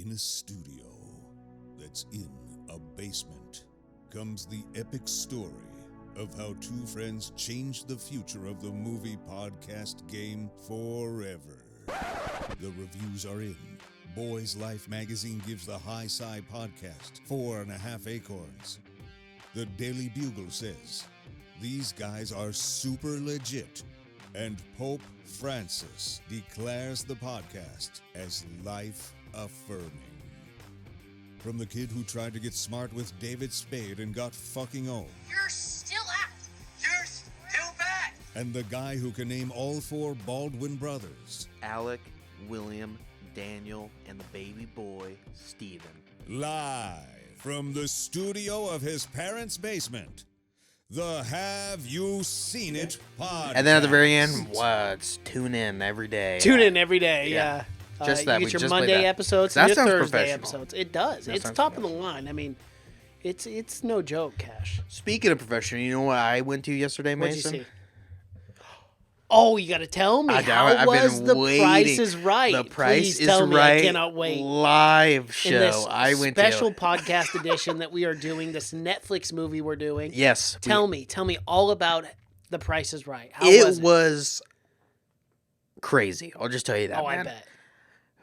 In a studio that's in a basement comes the epic story of how two friends changed the future of the movie podcast game forever. The reviews are in. Boys Life magazine gives the High Sci podcast 4.5 acorns. The Daily Bugle says, these guys are super legit. And Pope Francis declares the podcast as life-affirming. From the kid who tried to get smart with David Spade and got fucking old. You're still out. You're still bad. And the guy who can name all four Baldwin brothers. Alec, William, Daniel, and the baby boy, Stephen. Live from the studio of his parents' basement. The Have You Seen It podcast. And then at the very end, tune in every day. Tune in every day, yeah. Just that. You get your Monday episodes and your Thursday episodes. It does. It's top of the line. I mean, it's no joke, Cash. Speaking of professional, you know what I went to yesterday, Mason? What'd you see? Oh, you got to tell me. How was The Price is Right? The Price Please is tell me. Right. I cannot wait. Live show. In this I went special to podcast edition that we are doing, this Netflix movie we're doing. Yes. Tell me all about The Price is Right. How it was crazy. I'll just tell you that. Oh, man. I bet.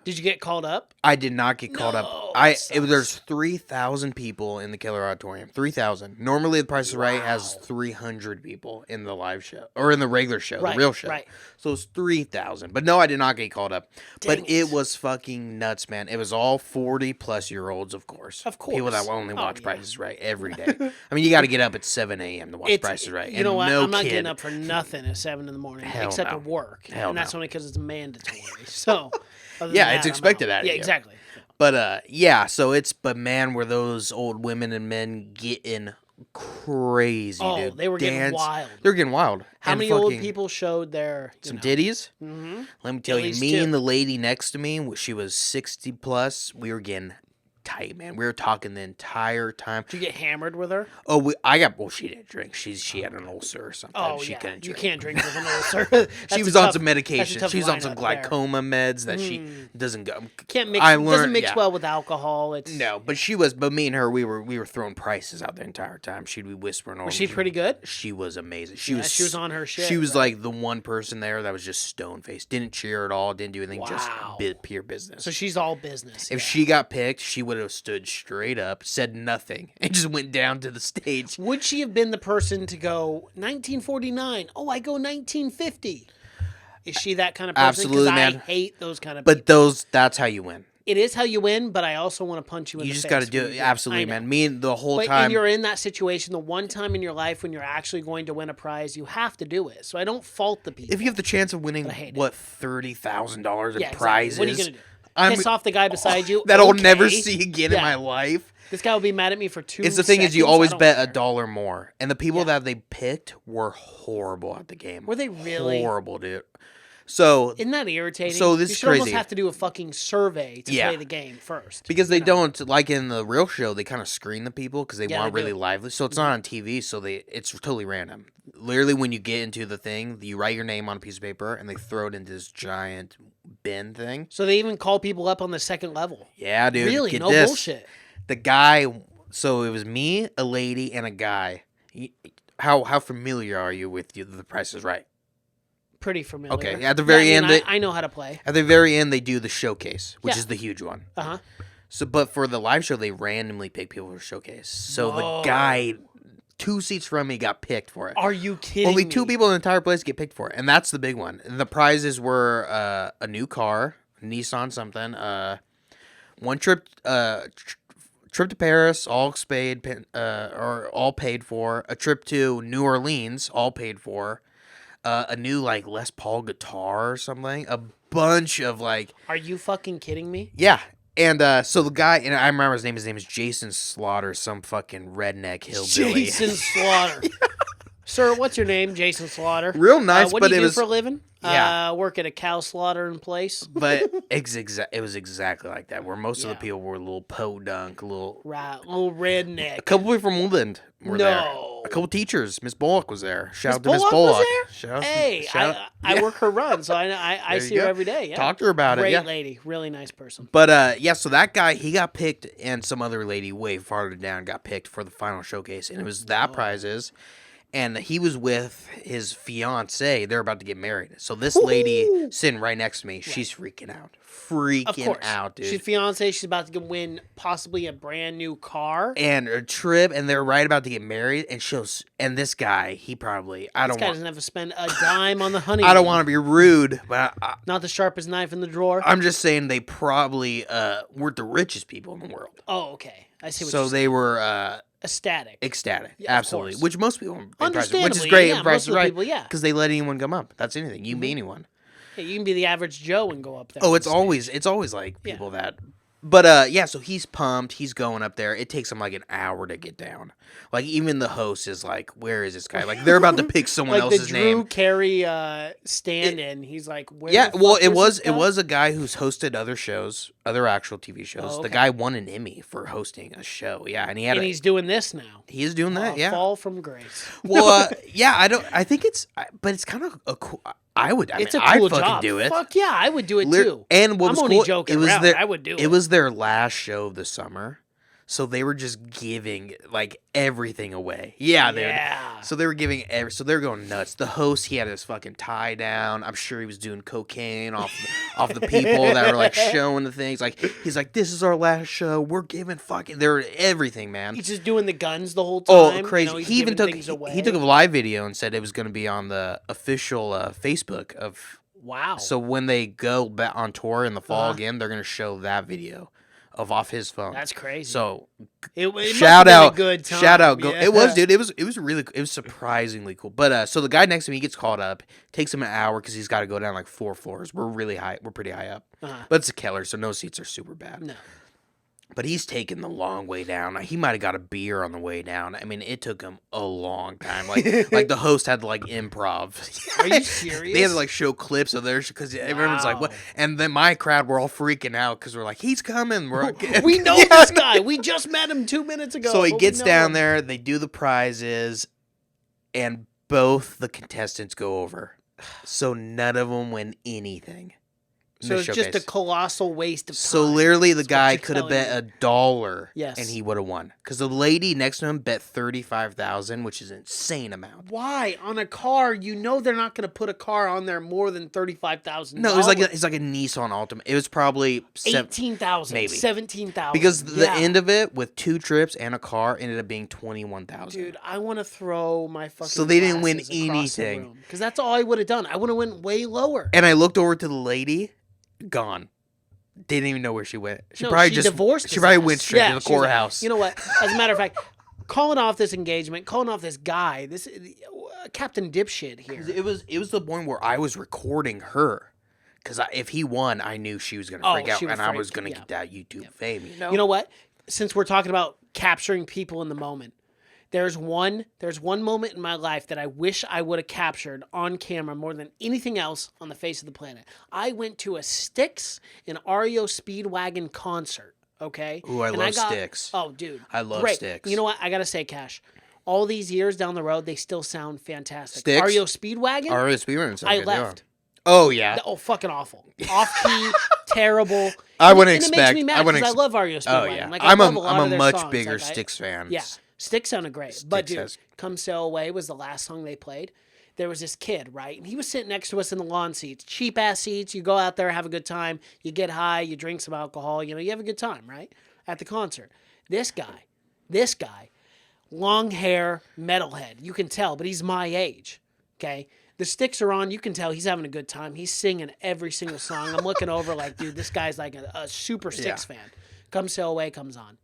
Did you get called up? I did not get called up. There's 3,000 people in the Keller Auditorium. 3,000. Normally, The Price is Right has 300 people in the live show or in the regular show, the real show. Right. So it's 3,000. But no, I did not get called up. Dang but it was fucking nuts, man. It was all 40-plus-year-olds, of course. Of course. People that only watch Price is Right every day. I mean, you got to get up at 7 a.m. to watch Price is Right. You know what? No I'm not kid, getting up for nothing at 7 in the morning except no. to work. Hell and that's no. only because it's mandatory. So, it's expected out of you. you. Yeah, exactly. But but man, were those old women and men getting crazy, dude. They were getting wild. They're getting wild. How many old people showed their ditties? Mm-hmm. Let me tell you, me 2. and the lady next to me, she was 60 plus. We were getting tight, man. We were talking the entire time. Did you get hammered with her? Oh, she didn't drink. She had an ulcer or something. Oh, she yeah. couldn't drink. You can't drink with an ulcer. She was on some medication. She was on some glaucoma meds that she doesn't go. Can't mix. Doesn't mix well with alcohol. No, but me and her, we were throwing prices out the entire time. She'd be whispering over. Was she pretty good? She was amazing. She was on her shit. She was like the one person there that was just stone faced. Didn't cheer at all. Didn't do anything. Just pure business. So she's all business. If she got picked, she would have stood straight up, said nothing, and just went down to the stage. Would she have been the person to go 1949? Oh, I go 1950. Is she that kind of person? Absolutely, man. I hate those kind of people. But that's how you win. It is how you win, but I also want to punch you in the face. You just got to do it. Absolutely, man. Me and the whole time. And you're in that situation, the one time in your life when you're actually going to win a prize, you have to do it. So I don't fault the people. If you have the chance of winning, $30,000 in prizes? What are you going to do? Piss off the guy beside you that I'll never see again in my life. This guy will be mad at me for 2 seconds. It's the thing is, you always bet $1 more, and the people that they picked were horrible at the game. Were they really horrible, dude? So isn't that irritating? So this you is should crazy. almost have to do a fucking survey to play the game first. Because they don't, like in the real show, they kind of screen the people because they want they really lively. So it's not on TV, so it's totally random. Literally, when you get into the thing, you write your name on a piece of paper, and they throw it into this giant bin thing. So they even call people up on the second level. Yeah, dude. Really? Get No this. bullshit. The guy, so it was me, a lady, and a guy. How familiar are you with The Price is Right? Pretty familiar. Okay, at the very end, I know how to play. At the very end, they do the showcase, which is the huge one. Uh-huh. So, but for the live show, they randomly pick people for showcase. So the guy 2 seats from me got picked for it. Are you kidding Only me? 2 people in the entire place get picked for it, and that's the big one. The prizes were a new car, Nissan something, one trip to Paris, all paid for. A trip to New Orleans, all paid for. A new Les Paul guitar or something. A bunch of Are you fucking kidding me? Yeah. And so the guy, and I remember his name is Jason Slaughter, some fucking redneck hillbilly. Jason Slaughter. Sir, what's your name? Jason Slaughter. Real nice, what but do you it do was for a living? Yeah. Work at a cow slaughtering place. But it was exactly like that, where most of the Yeah. people were a little podunk, a little. Right, little redneck. A couple people from Woodland were there. No. A couple teachers. Miss Bullock was there. Shout out to Miss Miss Bullock Bullock. was Shout out- Hey, shout out- I yeah. work her run, so I There see you her go. every day. Yeah. Talk to her about Great it. Yeah. lady, really nice person. But yeah, so that guy, he got picked, and some other lady way farther down got picked for the final showcase, and it was that prizes. And he was with his fiance. They're about to get married. So this lady sitting right next to me, she's freaking out. Of Freaking course, out, dude. she's fiance. She's about to win possibly a brand new car. And a trip, and they're right about to get married, and this guy, he probably, This guy doesn't have to spend a dime on the honeymoon. I don't want to be rude, but Not the sharpest knife in the drawer. I'm just saying they probably weren't the richest people in the world. Oh, okay. I see what So you're saying. they were Ecstatic. ecstatic, Yeah, of absolutely. course. Which most people, Understandably, which is great. yeah, and Price most is of the right, people, yeah. because they let anyone come up. That's anything. You can be anyone. Yeah, you can be the average Joe and go up there. Oh, on it's stage. always like people that. But yeah, so he's pumped. He's going up there. It takes him like an hour to get down. Like even the host is like, "Where is this guy?" Like they're about to pick someone like else's the Drew name. Carey stand-in. He's like, where Yeah, the well, fuck it is was this it guy? was a guy who's hosted other shows, other actual TV shows. Oh, The okay. guy won an Emmy for hosting a show. Yeah, and he had And he's doing this now. he is doing that. Yeah. Fall from grace. Well, yeah, I think but it's kind of a cool. It's a I'd cool fucking job. do it. Fuck yeah, I would do it Lit- too. And what I'm was only cool, joking it was around. their, I would do it. It was their last show of the summer, so they were just giving like everything away. Yeah, Yeah. dude. So they were giving so they were going nuts. The host, he had his fucking tie down. I'm sure he was doing cocaine off the people that were like showing the things. Like he's like, "This is our last show. We're giving fucking they're everything, man." He's just doing the guns the whole Oh, time. crazy! You know, he's He even giving took things away. he took a live video and said it was going to be on the official Facebook of. Wow. So when they go back on tour in the fall Uh-huh. again, they're gonna show that video of off his phone. That's crazy. So it must shout have been out, a good time. shout out. Yeah. It was, dude. It was really, it was surprisingly cool. But so the guy next to me, he gets called up. Takes him an hour because he's got to go down like 4 floors. We're really high. We're pretty high up. Uh-huh. But it's a Keller, so no seats are super bad. No. But he's taking the long way down. He might have got a beer on the way down. I mean, it took him a long time. Like the host had to like improv. Are you serious? They had to like show clips of theirs because everyone's like, "What?" Wow. And then my crowd were all freaking out because we're like, "He's coming." We know Yeah. this guy. We just met him 2 minutes ago. So he but we gets know down him. there. They do the prizes, and both the contestants go over. So none of them win anything. in So this it's just a showcase. colossal waste of time. So literally, the That's what guy you're could have telling bet $1, Yes. and he would have won. Because the lady next to him bet 35,000, which is an insane amount. Why on a car? You know they're not going to put a car on there more than $35,000. No, it's like a Nissan Altima. It was probably 18,000, maybe. 17,000. because the Yeah. end of it with 2 trips and a car ended up being 21,000. Dude, I want to throw my fucking. So they didn't win anything. Because that's all I would have done. I would have went way lower. And I looked over to the lady, gone. Didn't even know where she went. She No, probably she just divorced. She his probably ass. went straight to the she was like, courthouse. you know what? As a matter of fact, calling off this engagement, calling off this guy, this Captain Dipshit here. It was the point where I was recording her. Because if he won, I knew she was going to freak out. she would And I freak, was going to yeah. get that YouTube fame, you know? You know what? Since we're talking about capturing people in the moment, there's one moment in my life that I wish I would have captured on camera more than anything else on the face of the planet. I went to a Styx and REO Speedwagon concert. Okay. Ooh, I And love got- Styx. Oh, dude, I love great. Styx. You know what? I gotta say, Cash. All these years down the road, they still sound fantastic. Styx? REO Speedwagon. REO Speedwagon. I left. Oh, yeah. Oh, fucking awful. Off key, terrible. I wouldn't And it expect. makes me mad I wouldn't. because I love REO Speedwagon. Oh yeah. Like, I love a lot I'm of a their much songs. bigger Like, Styx fan. Yeah, Styx sounded great. But dude, has- Come Sail Away was the last song they played. There was this kid, right? And he was sitting next to us in the lawn seats. Cheap ass seats. You go out there, have a good time. You get high, you drink some alcohol, you have a good time, right? At the concert. This guy, long hair, metalhead. You can tell, but he's my age. Okay? The sticks are on. You can tell he's having a good time. He's singing every single song. I'm looking over like, dude, this guy's like a super Styx fan. Come Sail Away comes on.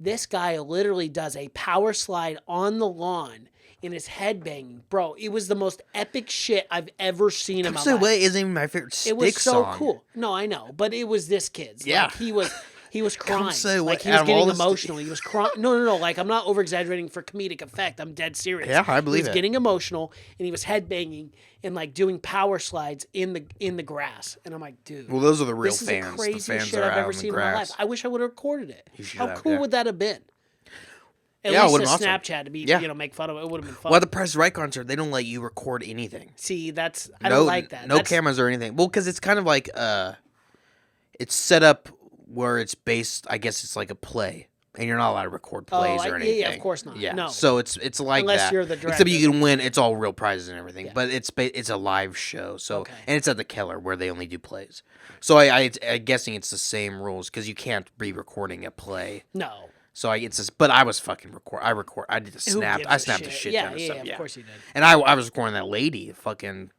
This guy literally does a power slide on the lawn in his headbanging. Bro, it was the most epic shit I've ever seen in my Come Sail life. Away isn't even my favorite Styx It was so song. cool. No, I know, but it was this kid's. Yeah. Like, he was, He was crying. say Like what- he was out of all getting this- emotional. He was crying. No. Like I'm not over exaggerating for comedic effect. I'm dead serious. Yeah, I believe He was it. getting emotional and he was headbanging and like doing power slides in the grass. And I'm like, dude. Well, those are the real this is fans. the The craziest fans shit are I've out ever in the seen in my life. grass. I wish I would have recorded it. should How have, cool yeah. would that have been? At Yeah, it least would've a been awesome. Snapchat to be, Yeah. make fun of it. It would have been fun. Well, at the Price is Right concert, they don't let you record anything. See, I don't like that. No That's- cameras or anything. Well, because it's kind of like it's set up where it's based. I guess it's like a play, and you're not allowed to record plays or anything. Yeah, of course not. Yeah, No. so it's like Unless that. you're the Except director. you can win. It's all real prizes and everything, Yeah. but it's a live show. So Okay. and it's at the Keller where they only do plays. So I'm guessing it's the same rules because you can't be recording a play. No. So it's just, but I was fucking record. I did a Who snap. gives I a snapped the shit? shit Yeah, ton of yeah, stuff. of Yeah, course you did. And I was recording that lady, fucking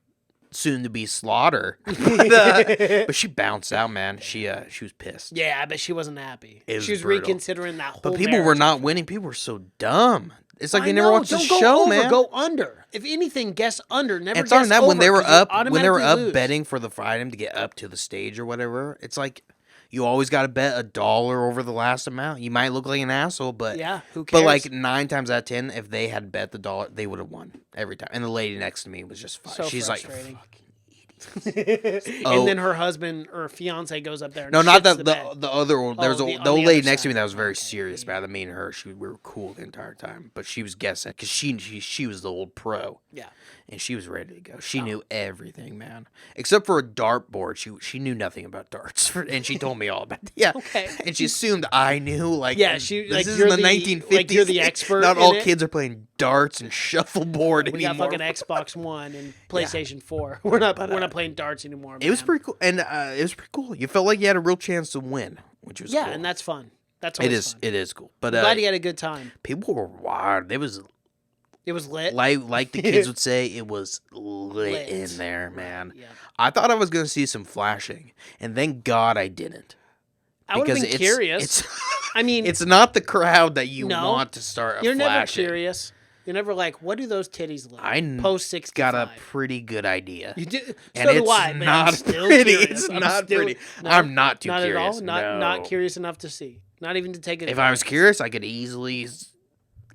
soon to be Slaughter, but she bounced out, man. She was pissed. Yeah, I bet she wasn't happy. It was She was brutal. reconsidering that whole But people were marriage. not winning. People were so dumb. It's like I they never know, watched the don't go show, over, man. Go under. If anything, guess under. Never It's guess on that over. when they were 'cause you'll up automatically lose. betting for the item to get up to the stage or whatever. It's like you always got to bet $1 over the last amount. You might look like an asshole, but Yeah, who But cares? like 9 times out of 10, if they had bet the dollar, they would have won every time. And the lady next to me was just fine. So She's frustrating. like, And then her husband or fiance goes up there. And no, not shits that bed. the other one. There was Oh, the on old the lady other next to me side. that was very Okay, serious about it. Me and her, we were cool the entire time, but she was guessing because she was the old pro. Yeah. And she was ready to go. She knew everything, man, except for a dart board. She knew nothing about darts, and she told me all about it. Yeah. Okay. And she assumed I knew. Like, Yeah, she- this like, is you're the the- 1950s. like, you're the expert Not in all it. kids are playing darts and shuffleboard We got anymore. fucking Xbox One and PlayStation 4. We're not playing darts anymore. It was man. pretty cool, and it was pretty cool. You felt like you had a real chance to win, which was Yeah, cool. and that's fun. That's It always is. fun. It is cool. But Glad you had a good time. people were wild. It was It was lit. like the kids would say, it was lit Lit. in there, man. Yeah. I thought I was gonna see some flashing, and thank God I didn't. I would have Because been curious. It's I mean, it's not the crowd that you No. want to start. you're never flashing. curious. You're never like, what do those titties look? I post 65. Got a pretty good idea. You do. So And do it's I. But I'm not still pretty. Curious. It's I'm not still- pretty. No, I'm not too not curious. at all. Not No. curious enough to see. Not even to take a. If I was glance. curious, I could easily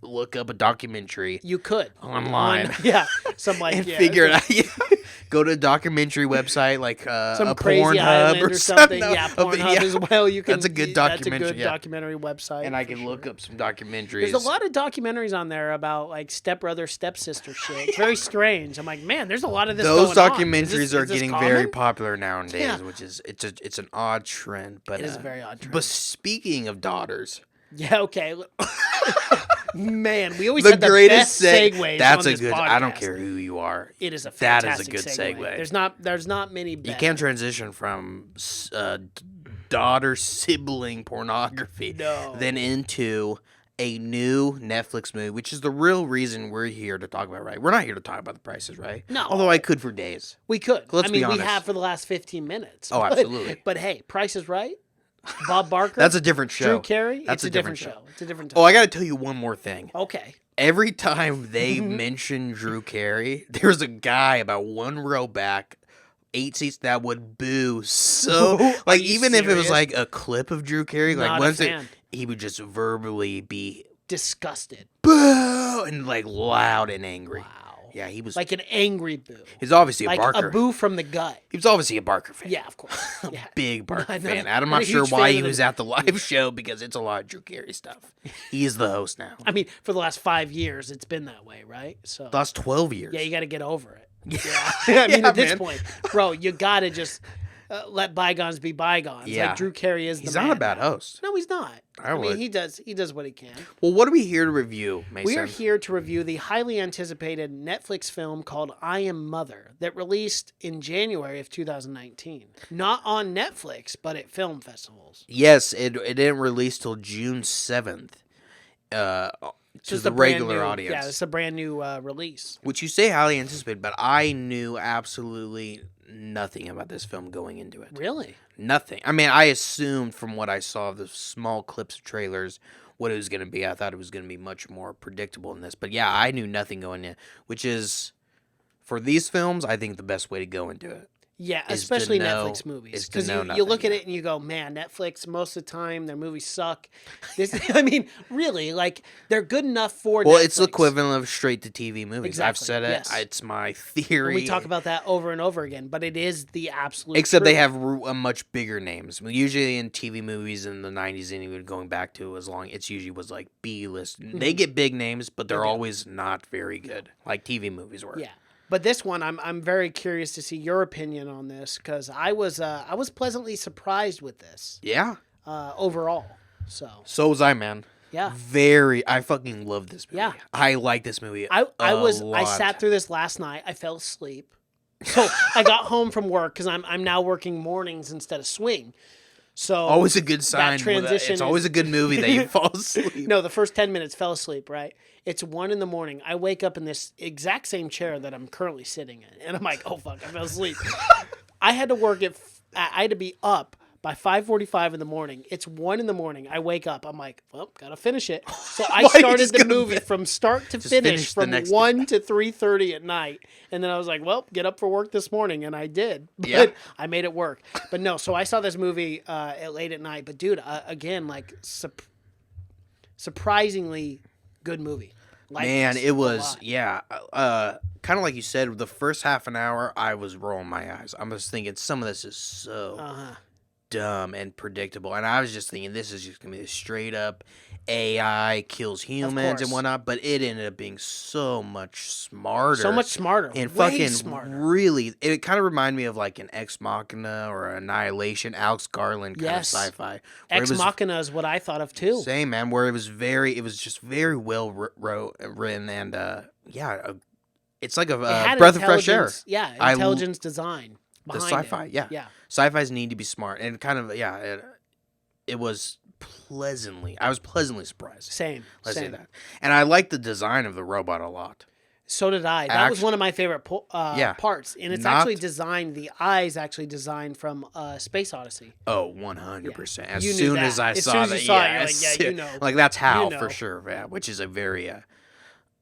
look up a documentary you could online. yeah, some like and yeah, figure it out. Yeah. Go to a documentary website like some a crazy Pornhub island or or something. No, Yeah, a Pornhub video. as well. You can. That's a good That's a documentary, good yeah. documentary website. And I for can sure. look up some documentaries. There's a lot of documentaries on there about like stepbrother, stepsister shit. It's very strange. I'm like, man, there's a lot of this. Those going on. documentaries Is are this getting common? very popular nowadays, Yeah. which is it's an odd trend. But It is a very odd trend. But speaking of daughters, Yeah. Okay. Man, we always the had the greatest best segues. That's on a this good. I don't podcast. care who you are. It is a That fantastic is a good segue. There's not many. You Better. can't transition from daughter sibling pornography No. then into a new Netflix movie, which is the real reason we're here to talk about. Right? We're not here to talk about the prices, right? No. Although I could for days. We could. Let's I mean, be honest. we have for the last 15 minutes. Oh, But- absolutely. But hey, Price is Right. Bob Barker. That's a different show. Drew Carey. That's it's a different show. It's a different. Oh, I got to tell you one more thing. Okay. Every time they mention Drew Carey, there's a guy about one row back, 8 seats that would boo so Are like you even if it was serious? like a clip of Drew Carey, like Not a once it, fan. he would just verbally be Disgusted. boo and like loud and angry. Wow. Yeah, he was Like an angry boo. he's obviously Like a Barker. a boo from the gut. He was obviously a Barker fan. Yeah, of course. Yeah. Big Barker Not- fan. not- I'm not not a sure huge why fan he of was the- at the live show because it's a lot of Drew Carey stuff. He is the host now. I mean, for the last 5 years, it's been that way, right? So The last 12 years. yeah, you got to get over it. Yeah. I mean, Yeah, at this man. point, bro, you got to just let bygones be bygones. Yeah. Like Drew Carey is. He's the not a man bad now. host. No, he's not. I mean, would. he does what he can. Well, what are we here to review, Mason? We are here to review the highly anticipated Netflix film called I Am Mother that released in January of 2019. Not on Netflix, but at film festivals. Yes, it didn't release till June 7th to Just the a brand regular new- audience. Yeah, it's a brand new release. Which you say highly anticipated, but I knew absolutely nothing about this film going into it. Really? Nothing. I mean, I assumed from what I saw of the small clips of trailers what it was going to be. I thought it was going to be much more predictable than this. But yeah, I knew nothing going in, which is, for these films, I think the best way to go into it. Yeah, is to especially know- Netflix movies. is to Because know you nothing, look at yeah. it and you go, man, Netflix, most of the time, their movies suck. This, I mean, really, like, they're good enough for Well, Netflix. it's the equivalent of straight to TV movies. I've Exactly, said it. yes. It's my theory. And we talk about that over and over again, but it is the absolute Except they truth. have much bigger names. Usually in TV movies in the 90s and even going back to as long, it's usually was like B-list. They get big names, but they're do. always not very good, like TV movies were. Yeah. But this one, I'm very curious to see your opinion on this because I was pleasantly surprised with this Yeah. overall. So was I, man. Yeah. I fucking love this movie. Yeah. I like this movie. I lot. sat through this last night. I fell asleep. So I got home from work because I'm now working mornings instead of swing. So Always a good sign. transition It's always is- a good movie that you fall asleep. No, the first 10 minutes fell asleep, right? It's 1 a.m. I wake up in this exact same chair that I'm currently sitting in. And I'm like, oh, fuck, I fell asleep. I had to work I had to be up by 5:45 in the morning. It's 1 a.m. I wake up. I'm like, well, gotta finish it. So I Why are you started just the gonna movie from start to finish finish the from next- 1 to 3:30 at night. And then I was like, well, get up for work this morning. And I did. But Yeah. I made it work. But no, so I saw this movie late at night. But dude, again, like surprisingly good movie. Liked Man, this it a was, lot. yeah. Kind of like you said, the first half an hour, I was rolling my eyes. I was thinking, some of this is so dumb and predictable. And I was just thinking, this is just going to be a straight up AI kills humans and course. whatnot. But it ended up being so much smarter. So much smarter. And way fucking smarter. really, it kind of reminded me of like an Ex Machina or Annihilation, Alex Garland kind Yes. of sci-fi. where it Ex was- Machina is what I thought of too. Same, man. Where it was just very well written, and it's like a It had breath of fresh air. intelligence- Yeah, I l- intelligence design. The behind it. sci-fi, yeah. Yeah. Sci-fi's need to be smart, and kind of it was I was pleasantly surprised. Same. Let's say same. that, and I like the design of the robot a lot. So did I. That was Actu- one of my favorite Yeah. parts, and it's Not- actually designed. The eyes actually designed from Space Odyssey. Oh, 100%. As You knew soon that. as I As saw soon as that, you saw it, yeah, you're like, yeah, you know. like that's how You for know. sure, yeah, which is a very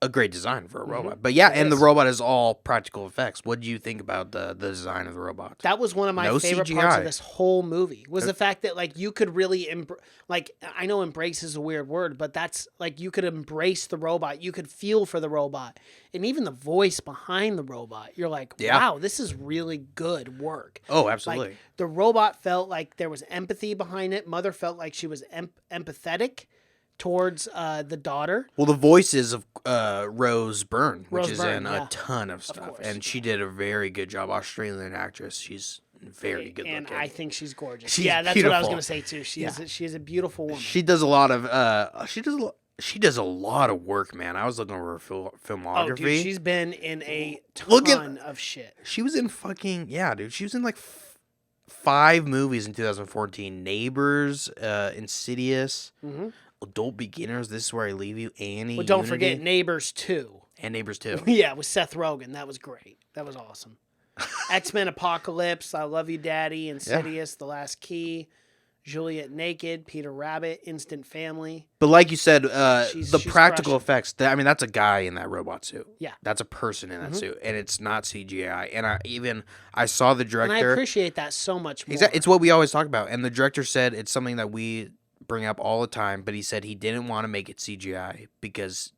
a great design for a Mm-hmm. robot. But yeah, It and the is. robot is all practical effects. What do you think about the design of the robot? That was one of my No favorite parts CGI. of this whole movie. Was the fact that like you could really like I know embrace is a weird word, but that's like you could embrace the robot. You could feel for the robot, and even the voice behind the robot. You're like, Yeah. wow, this is really good work. Oh, absolutely. Like the robot felt like there was empathy behind it. Mother felt like she was empathetic towards the daughter. Well, the voices of Rose Byrne, which Rose is Byrne, in yeah. a ton of stuff, course, and she did a very good job. Australian actress, she's very good And looking. I think she's gorgeous. She's yeah, that's what I was beautiful. gonna say too. She is a beautiful woman. She does a lot of she does a lot of work, man. I was looking over her filmography. Oh, dude, she's been in a Look at- ton of shit. She was in fucking dude. She was in like 5 movies in 2014: Neighbors, Insidious, Adult Beginners. This is Where I Leave You, Annie. Well, don't Unity, forget Neighbors 2. and Neighbors 2. Yeah, with Seth Rogen. That was great. That was awesome. X-Men Apocalypse, I Love You Daddy, Insidious, The Last Key, Juliet Naked, Peter Rabbit, Instant Family. But like you said, She's the practical crushing. effects. I mean, that's a guy in that robot suit. Yeah. That's a person in that suit, and it's not CGI. And I saw the director. And I appreciate that so much more. Exactly. It's what we always talk about. And the director said it's something that we bring up all the time, but he said he didn't want to make it CGI because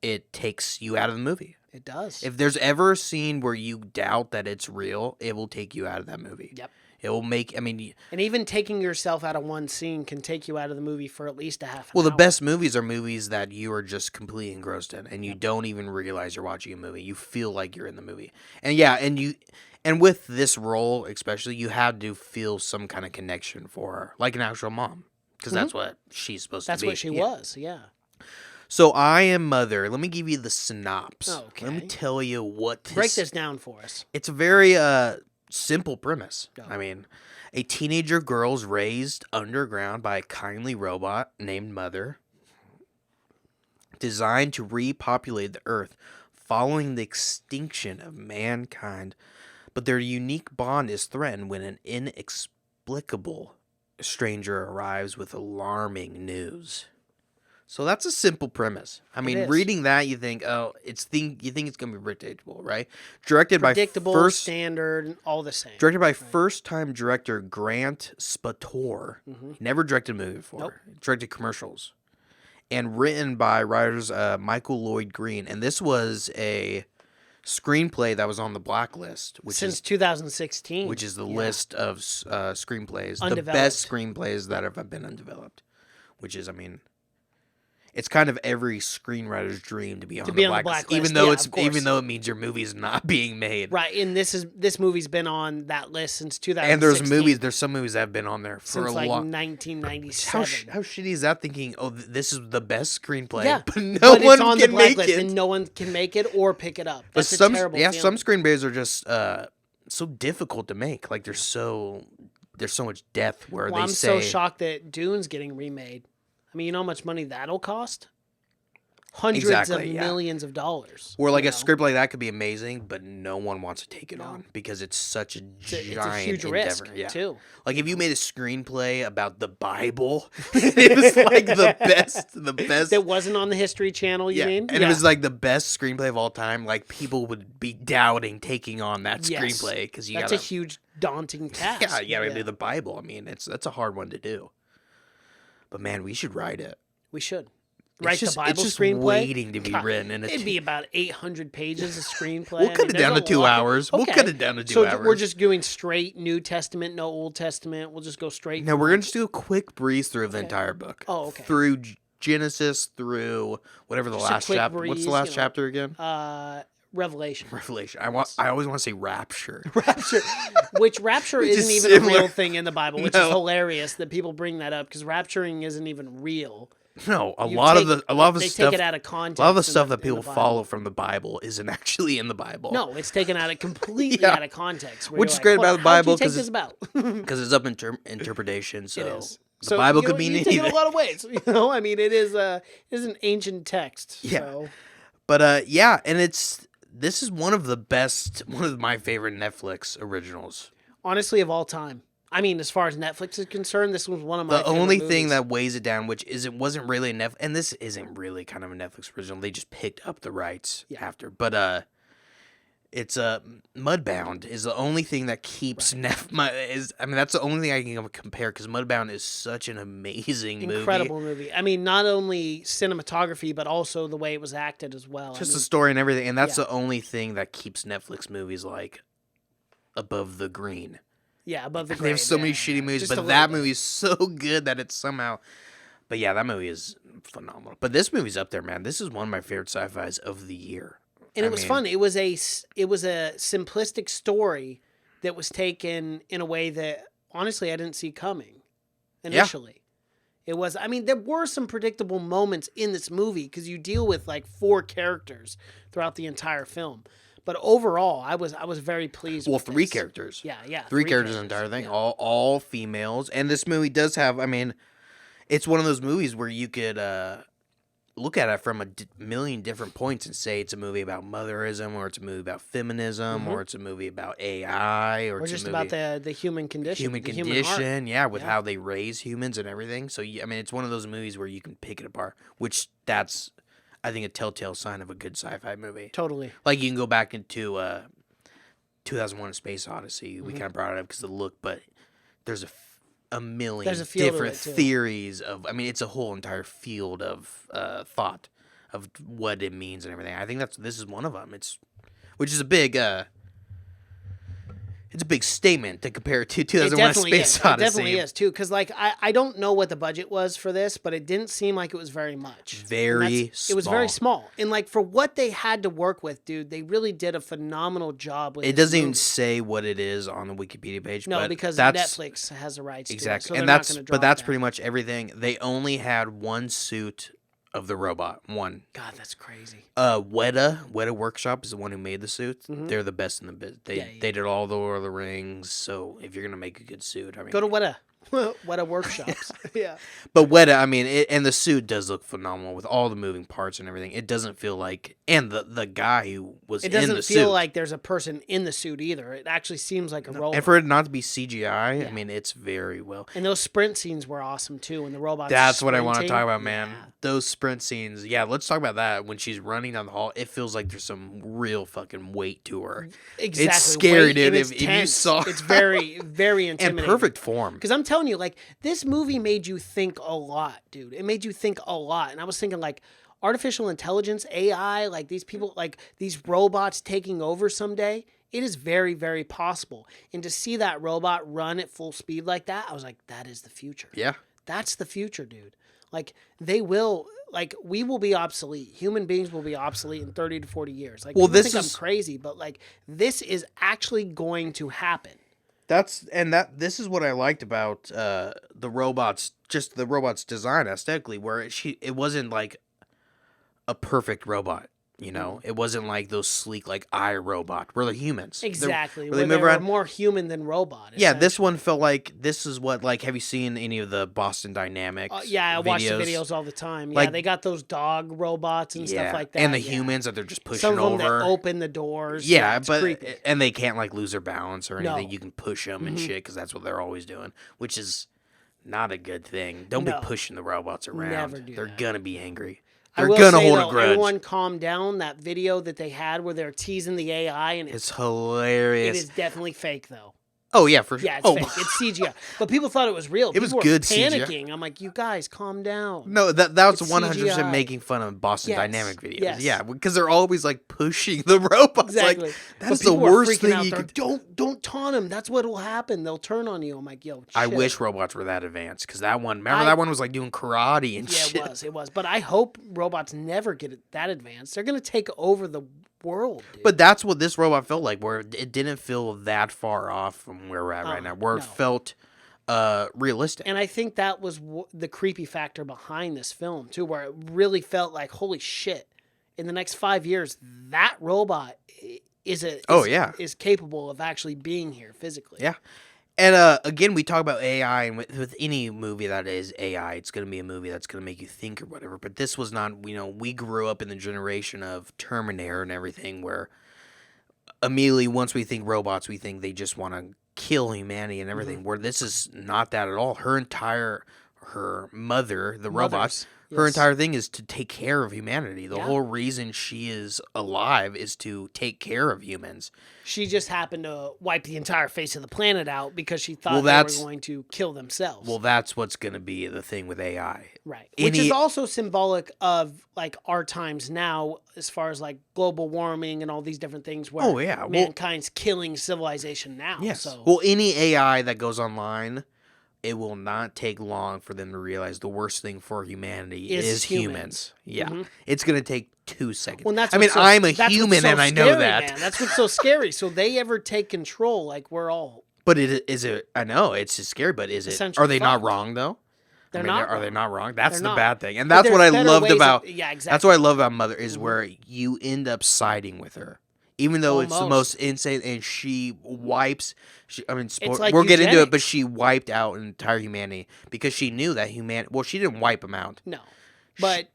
it takes you out of the movie. It does. If there's ever a scene where you doubt that it's real, it will take you out of that movie. Yep. It will make, And even taking yourself out of one scene can take you out of the movie for at least a half an well, hour. the best movies are movies that you are just completely engrossed in and you don't even realize you're watching a movie. You feel like you're in the movie. And with this role, especially, you had to feel some kind of connection for her, like an actual mom, because that's what she's supposed That's to be. what she was, yeah. So I Am Mother. Let me give you the synopsis. Okay. Let me tell you what Break this down for us. It's a very simple premise. Go. I mean, a teenager girl is raised underground by a kindly robot named Mother, designed to repopulate the Earth following the extinction of mankind. But their unique bond is threatened when an inexplicable stranger arrives with alarming news. So that's a simple premise. I mean, is. reading that, you think, oh, you think it's gonna be predictable, right? Directed Predictable, by first standard, all the same. directed by first-time director Grant Spator. He never directed a movie before. Nope. He directed commercials, and written by writers Michael Lloyd Green. And this was a screenplay that was on the blacklist, Since 2016. which is the list of screenplays, the Undeveloped. best screenplays that have been undeveloped. Which is, I mean, it's kind of every screenwriter's dream to be on the blacklist, even though even though it means your movie is not being made. Right, and this movie's been on that list since 2016. And there's some movies that have been on there for since a like long. 1997. How shitty is that? Thinking, oh, this is the best screenplay, Yeah, but no but one it's on the can make blacklist, it. and no one can make it or pick it up. But That's a terrible feeling. some screenplays are just so difficult to make. Like there's so much depth where Well, they I'm say. so shocked that Dune's getting remade. I mean, you know how much money that'll cost? Hundreds of millions of dollars. Or like a script like that could be amazing, but no one wants to take it on because it's such a giant It's a huge endeavor. risk, too. Like if you made a screenplay about the Bible, it was like the best. That wasn't on the History Channel, you mean? And it was like the best screenplay of all time. Like people would be doubting taking on that screenplay because that's a huge, daunting task. Yeah, you gotta do the Bible. I mean, that's a hard one to do. But man, we should write it. We should. It's The Bible just screenplay. waiting to be written. And it'd be about 800 pages of screenplay. We'll cut it down to 2 hours. We'll cut it down to 2 hours. So we're just doing straight New Testament, no Old Testament. We'll just go straight. No, we're gonna just do a quick breeze through of the entire book. Oh, okay. Through Genesis, through whatever the last chapter. What's breeze, the last chapter again? Revelation. Revelation. I always want to say rapture. Rapture, which rapture Which isn't is even similar. a real thing in the Bible, which is hilarious that people bring that up because rapturing isn't even real. No, a lot of the they stuff. take it out of context. A lot of the in stuff that in people the Bible. follow from the Bible isn't actually in the Bible. No, it's taken out of completely out of context. where Which you're is like, great "Hold about on, the how'd you Bible take this about. because it's up in interpretation. So It is. the Bible could mean you take it anything. a lot of ways. You know, I mean, it is an ancient text. Yeah. So. But and this is one of my favorite Netflix originals. Honestly, of all time. I mean, as far as Netflix is concerned, this was one of my The favorite only movies. thing that weighs it down, which is it wasn't really and this isn't really kind of a Netflix original. They just picked up the rights after. But it's Mudbound is the only thing that keeps that's the only thing I can compare because Mudbound is such an amazing incredible movie. I mean, not only cinematography but also the way it was acted as well. Just the story and everything, and that's the only thing that keeps Netflix movies like above the green. Yeah, above the They grade. have so many shitty movies, Just a but little that bit. movie is so good that it's somehow. But yeah, that movie is phenomenal. But this movie's up there, man. This is one of my favorite sci-fis of the year. And it was fun. It was a simplistic story that was taken in a way that honestly I didn't see coming initially. It was. I mean, there were some predictable moments in this movie because you deal with like 4 characters throughout the entire film. But overall, I was very pleased. Well, with 3 this. characters. Yeah. 3 characters in the entire thing. Yeah. All females. And this movie does have. I mean, it's one of those movies where you could look at it from a million different points and say it's a movie about motherism, or it's a movie about feminism, or it's a movie about AI, or it's just a movie about the human condition. human the condition, heart. with how they raise humans and everything. So I mean, it's one of those movies where you can pick it apart, which that's I think a telltale sign of a good sci-fi movie. Totally. Like you can go back into 2001: A Space Odyssey. We kind of brought it up because of the look, but there's a million There's a field of different it, too. theories of. I mean, it's a whole entire field of thought of what it means and everything. I think this is one of them. Which is a big. It's a big statement to compare it to 2001: A Space Odyssey. It definitely is too, because like I don't know what the budget was for this, but it didn't seem like it was very much. It was very small, and like for what they had to work with, dude, they really did a phenomenal job with. It this doesn't even movie. say what it is on the Wikipedia page. No, but because that's, Netflix has the rights exactly, to it, so and they're not that's gonna but drop that's that. pretty much everything. They only had one suit of the robot. One. God, that's crazy. Weta Workshop is the one who made the suits. They're the best in the business. They did all the Lord of the Rings. So if you're gonna make a good suit, I mean, Go to Weta. Weta Workshops. Yeah. But Weta, I mean, and the suit does look phenomenal with all the moving parts and everything. It doesn't feel like, and the guy who was It in doesn't the feel suit, like there's a person in the suit either. It actually seems like a robot. and for it not to be CGI, Yeah. I mean, it's very well. And those sprint scenes were awesome too. When the robots. That's what I want to sprinting. talk about, man. Yeah. Those sprint scenes. Yeah, let's talk about that. When she's running down the hall, it feels like there's some real fucking weight to her. Exactly. It's scary, Wait, dude. and it's If you tense. saw, it's very, very and intimidating. perfect form. Because I'm telling you, like, this movie made you think a lot, dude. It made you think a lot. And I was thinking, like, artificial intelligence, AI, like these people, like these robots taking over someday, it is very, very possible. And to see that robot run at full speed like that, I was like, that is the future. Yeah. That's the future, dude. Like, they will, like, we will be obsolete. Human beings will be obsolete in 30 to 40 years. Like, Well, people this think is- I'm crazy, but, like, this is actually going to happen. This is what I liked about the robots, just the robots' design aesthetically, where it wasn't like a perfect robot. You know, it wasn't like those sleek, like iRobot. We're the humans. Exactly. Where Where they move they were around. more human than robot. Yeah, this essentially. one felt like this is what, like, have you seen any of the Boston Dynamics? Yeah, I watch the videos all the time. Yeah, Like- they got those dog robots and Yeah, stuff like that. and the yeah. humans that they're just pushing Some of them over. that open the doors. Yeah, it's but creepy. and they can't like lose their balance or anything. No. You can push them and shit because that's what they're always doing, which is not a good thing. Don't No. be pushing the robots around. Never do They're that. gonna be angry. I They're will gonna say, hold though, a grudge. everyone calm down. That video that they had where they're teasing the AI, and It's it hilarious. is definitely fake, though. Oh yeah, for sure. Yeah, it's fake. It's CGI. But people thought it was real. It was People good were CGI. panicking. I'm like, you guys, calm down. No, that was It's 100% CGI. making fun of Boston Yes, Dynamic videos. yes. Yeah, because they're always like pushing the robots. Exactly. Like, But that's the people were worst freaking thing out you there. could. Don't taunt them. That's what will happen. They'll turn on you. I'm like, yo, I chill. wish robots were that advanced because that one. Remember I- that one was like doing karate and Yeah, shit. it was. But I hope robots never get it that advanced. They're gonna take over the world. Dude. But that's what this robot felt like, where it didn't feel that far off from where we're at right now, where it no. felt realistic. And I think that was the creepy factor behind this film too, where it really felt like, holy shit! In the next 5 years, that robot is capable of actually being here physically. Yeah. And again, we talk about AI, and with any movie that is AI, it's going to be a movie that's going to make you think or whatever. But this was not, we grew up in the generation of Terminator and everything, where immediately once we think robots, we think they just want to kill humanity and everything. Where this is not that at all. Her mother, the robot, her yes. entire thing is to take care of humanity. The Yeah. whole reason she is alive is to take care of humans. She just happened to wipe the entire face of the planet out because she thought Well, they were that's- going to kill themselves. Well, that's what's going to be the thing with AI. Right. Which Any- is also symbolic of like our times now as far as like global warming and all these different things where Oh, yeah. Well- mankind's killing civilization now. Yes. So Well, any AI that goes online, it will not take long for them to realize the worst thing for humanity is humans. Yeah. It's going to take 2 seconds. well, that's I mean, what's so- I'm a that's what's human so and I know scary, that. Man. That's what's so scary. So they ever take control, like we're all But is it? I know it's just scary, but is it? Essentially Are they not fucked. wrong though? They're I mean, not Are they wrong. not wrong? That's They're the not. bad thing, and But that's what I there's better loved ways of- about. yeah, exactly. That's what I love about Mother is where you end up siding with her, even though it's the Almost. most insane, and she wipes. It's like we'll get into it, eugenics. but she wiped out entire humanity because she knew that Well, she didn't wipe them out. no. But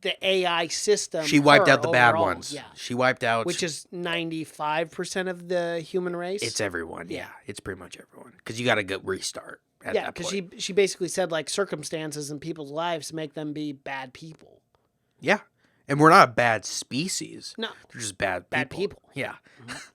the AI system She wiped her out the bad overall, ones. Yeah. She wiped out. Which is 95% of the human race. it's everyone. Yeah, it's pretty much everyone because you got to go restart. At yeah, that because point. she basically said like circumstances in people's lives make them be bad people. Yeah, and we're not a bad species. No, They're just bad people. bad people. Yeah.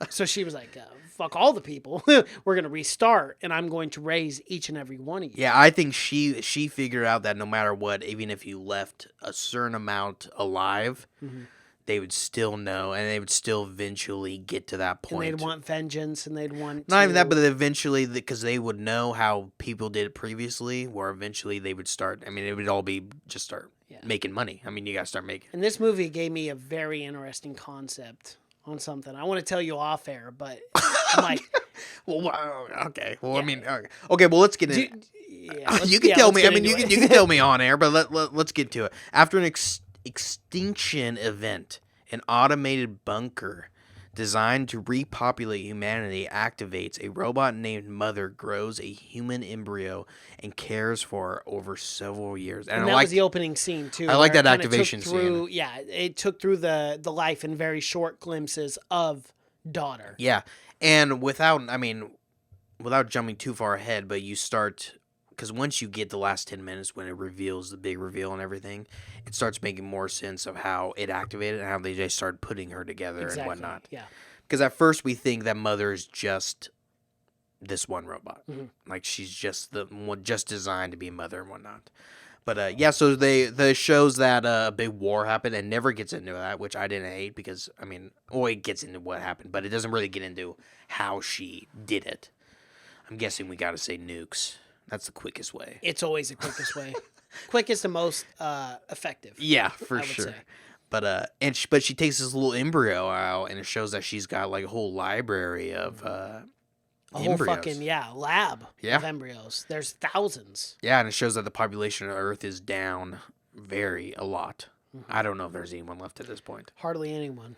So she was like, "Fuck all the people. We're gonna restart, and I'm going to raise each and every one of you." Yeah, I think she figured out that no matter what, even if you left a certain amount alive, they would still know, and they would still eventually get to that And point. they'd want vengeance, and they'd want Not even that, to- but eventually, because they would know how people did it previously, where eventually they would start. I mean, it would all be just start making money. I mean, you got to start making. And this movie gave me a very interesting concept on something. I want to tell you off air, but I'm like, Well, okay. Well, I mean, okay. Well, let's get in. let's- You can yeah, tell let's me. get I mean, into you it. can tell me on air, but let's get to it. After an extinction event, an automated bunker designed to repopulate humanity, activates. A robot named Mother grows a human embryo and cares for her over several years. And that was the opening scene, too. I like where that it kinda activation took through, scene. Yeah, it took through the life in very short glimpses of daughter. Yeah. And without jumping too far ahead, but you start, because once you get the last 10 minutes when it reveals the big reveal and everything, it starts making more sense of how it activated and how they just started putting her together and whatnot. Yeah. Because at first we think that Mother is just this one robot. Like she's just the one just designed to be Mother and whatnot. But yeah, so the shows that a big war happened and never gets into that, which I didn't hate because, it gets into what happened, but it doesn't really get into how she did it. I'm guessing we got to say nukes. That's the quickest way. It's always the quickest way. Quickest and most effective. Yeah, for I would sure. say. But but she takes this little embryo out, and it shows that she's got like a whole library of A whole embryos. fucking, lab Yeah. of embryos. There's thousands. Yeah, and it shows that the population of Earth is down a lot. I don't know if there's anyone left at this point. Hardly anyone.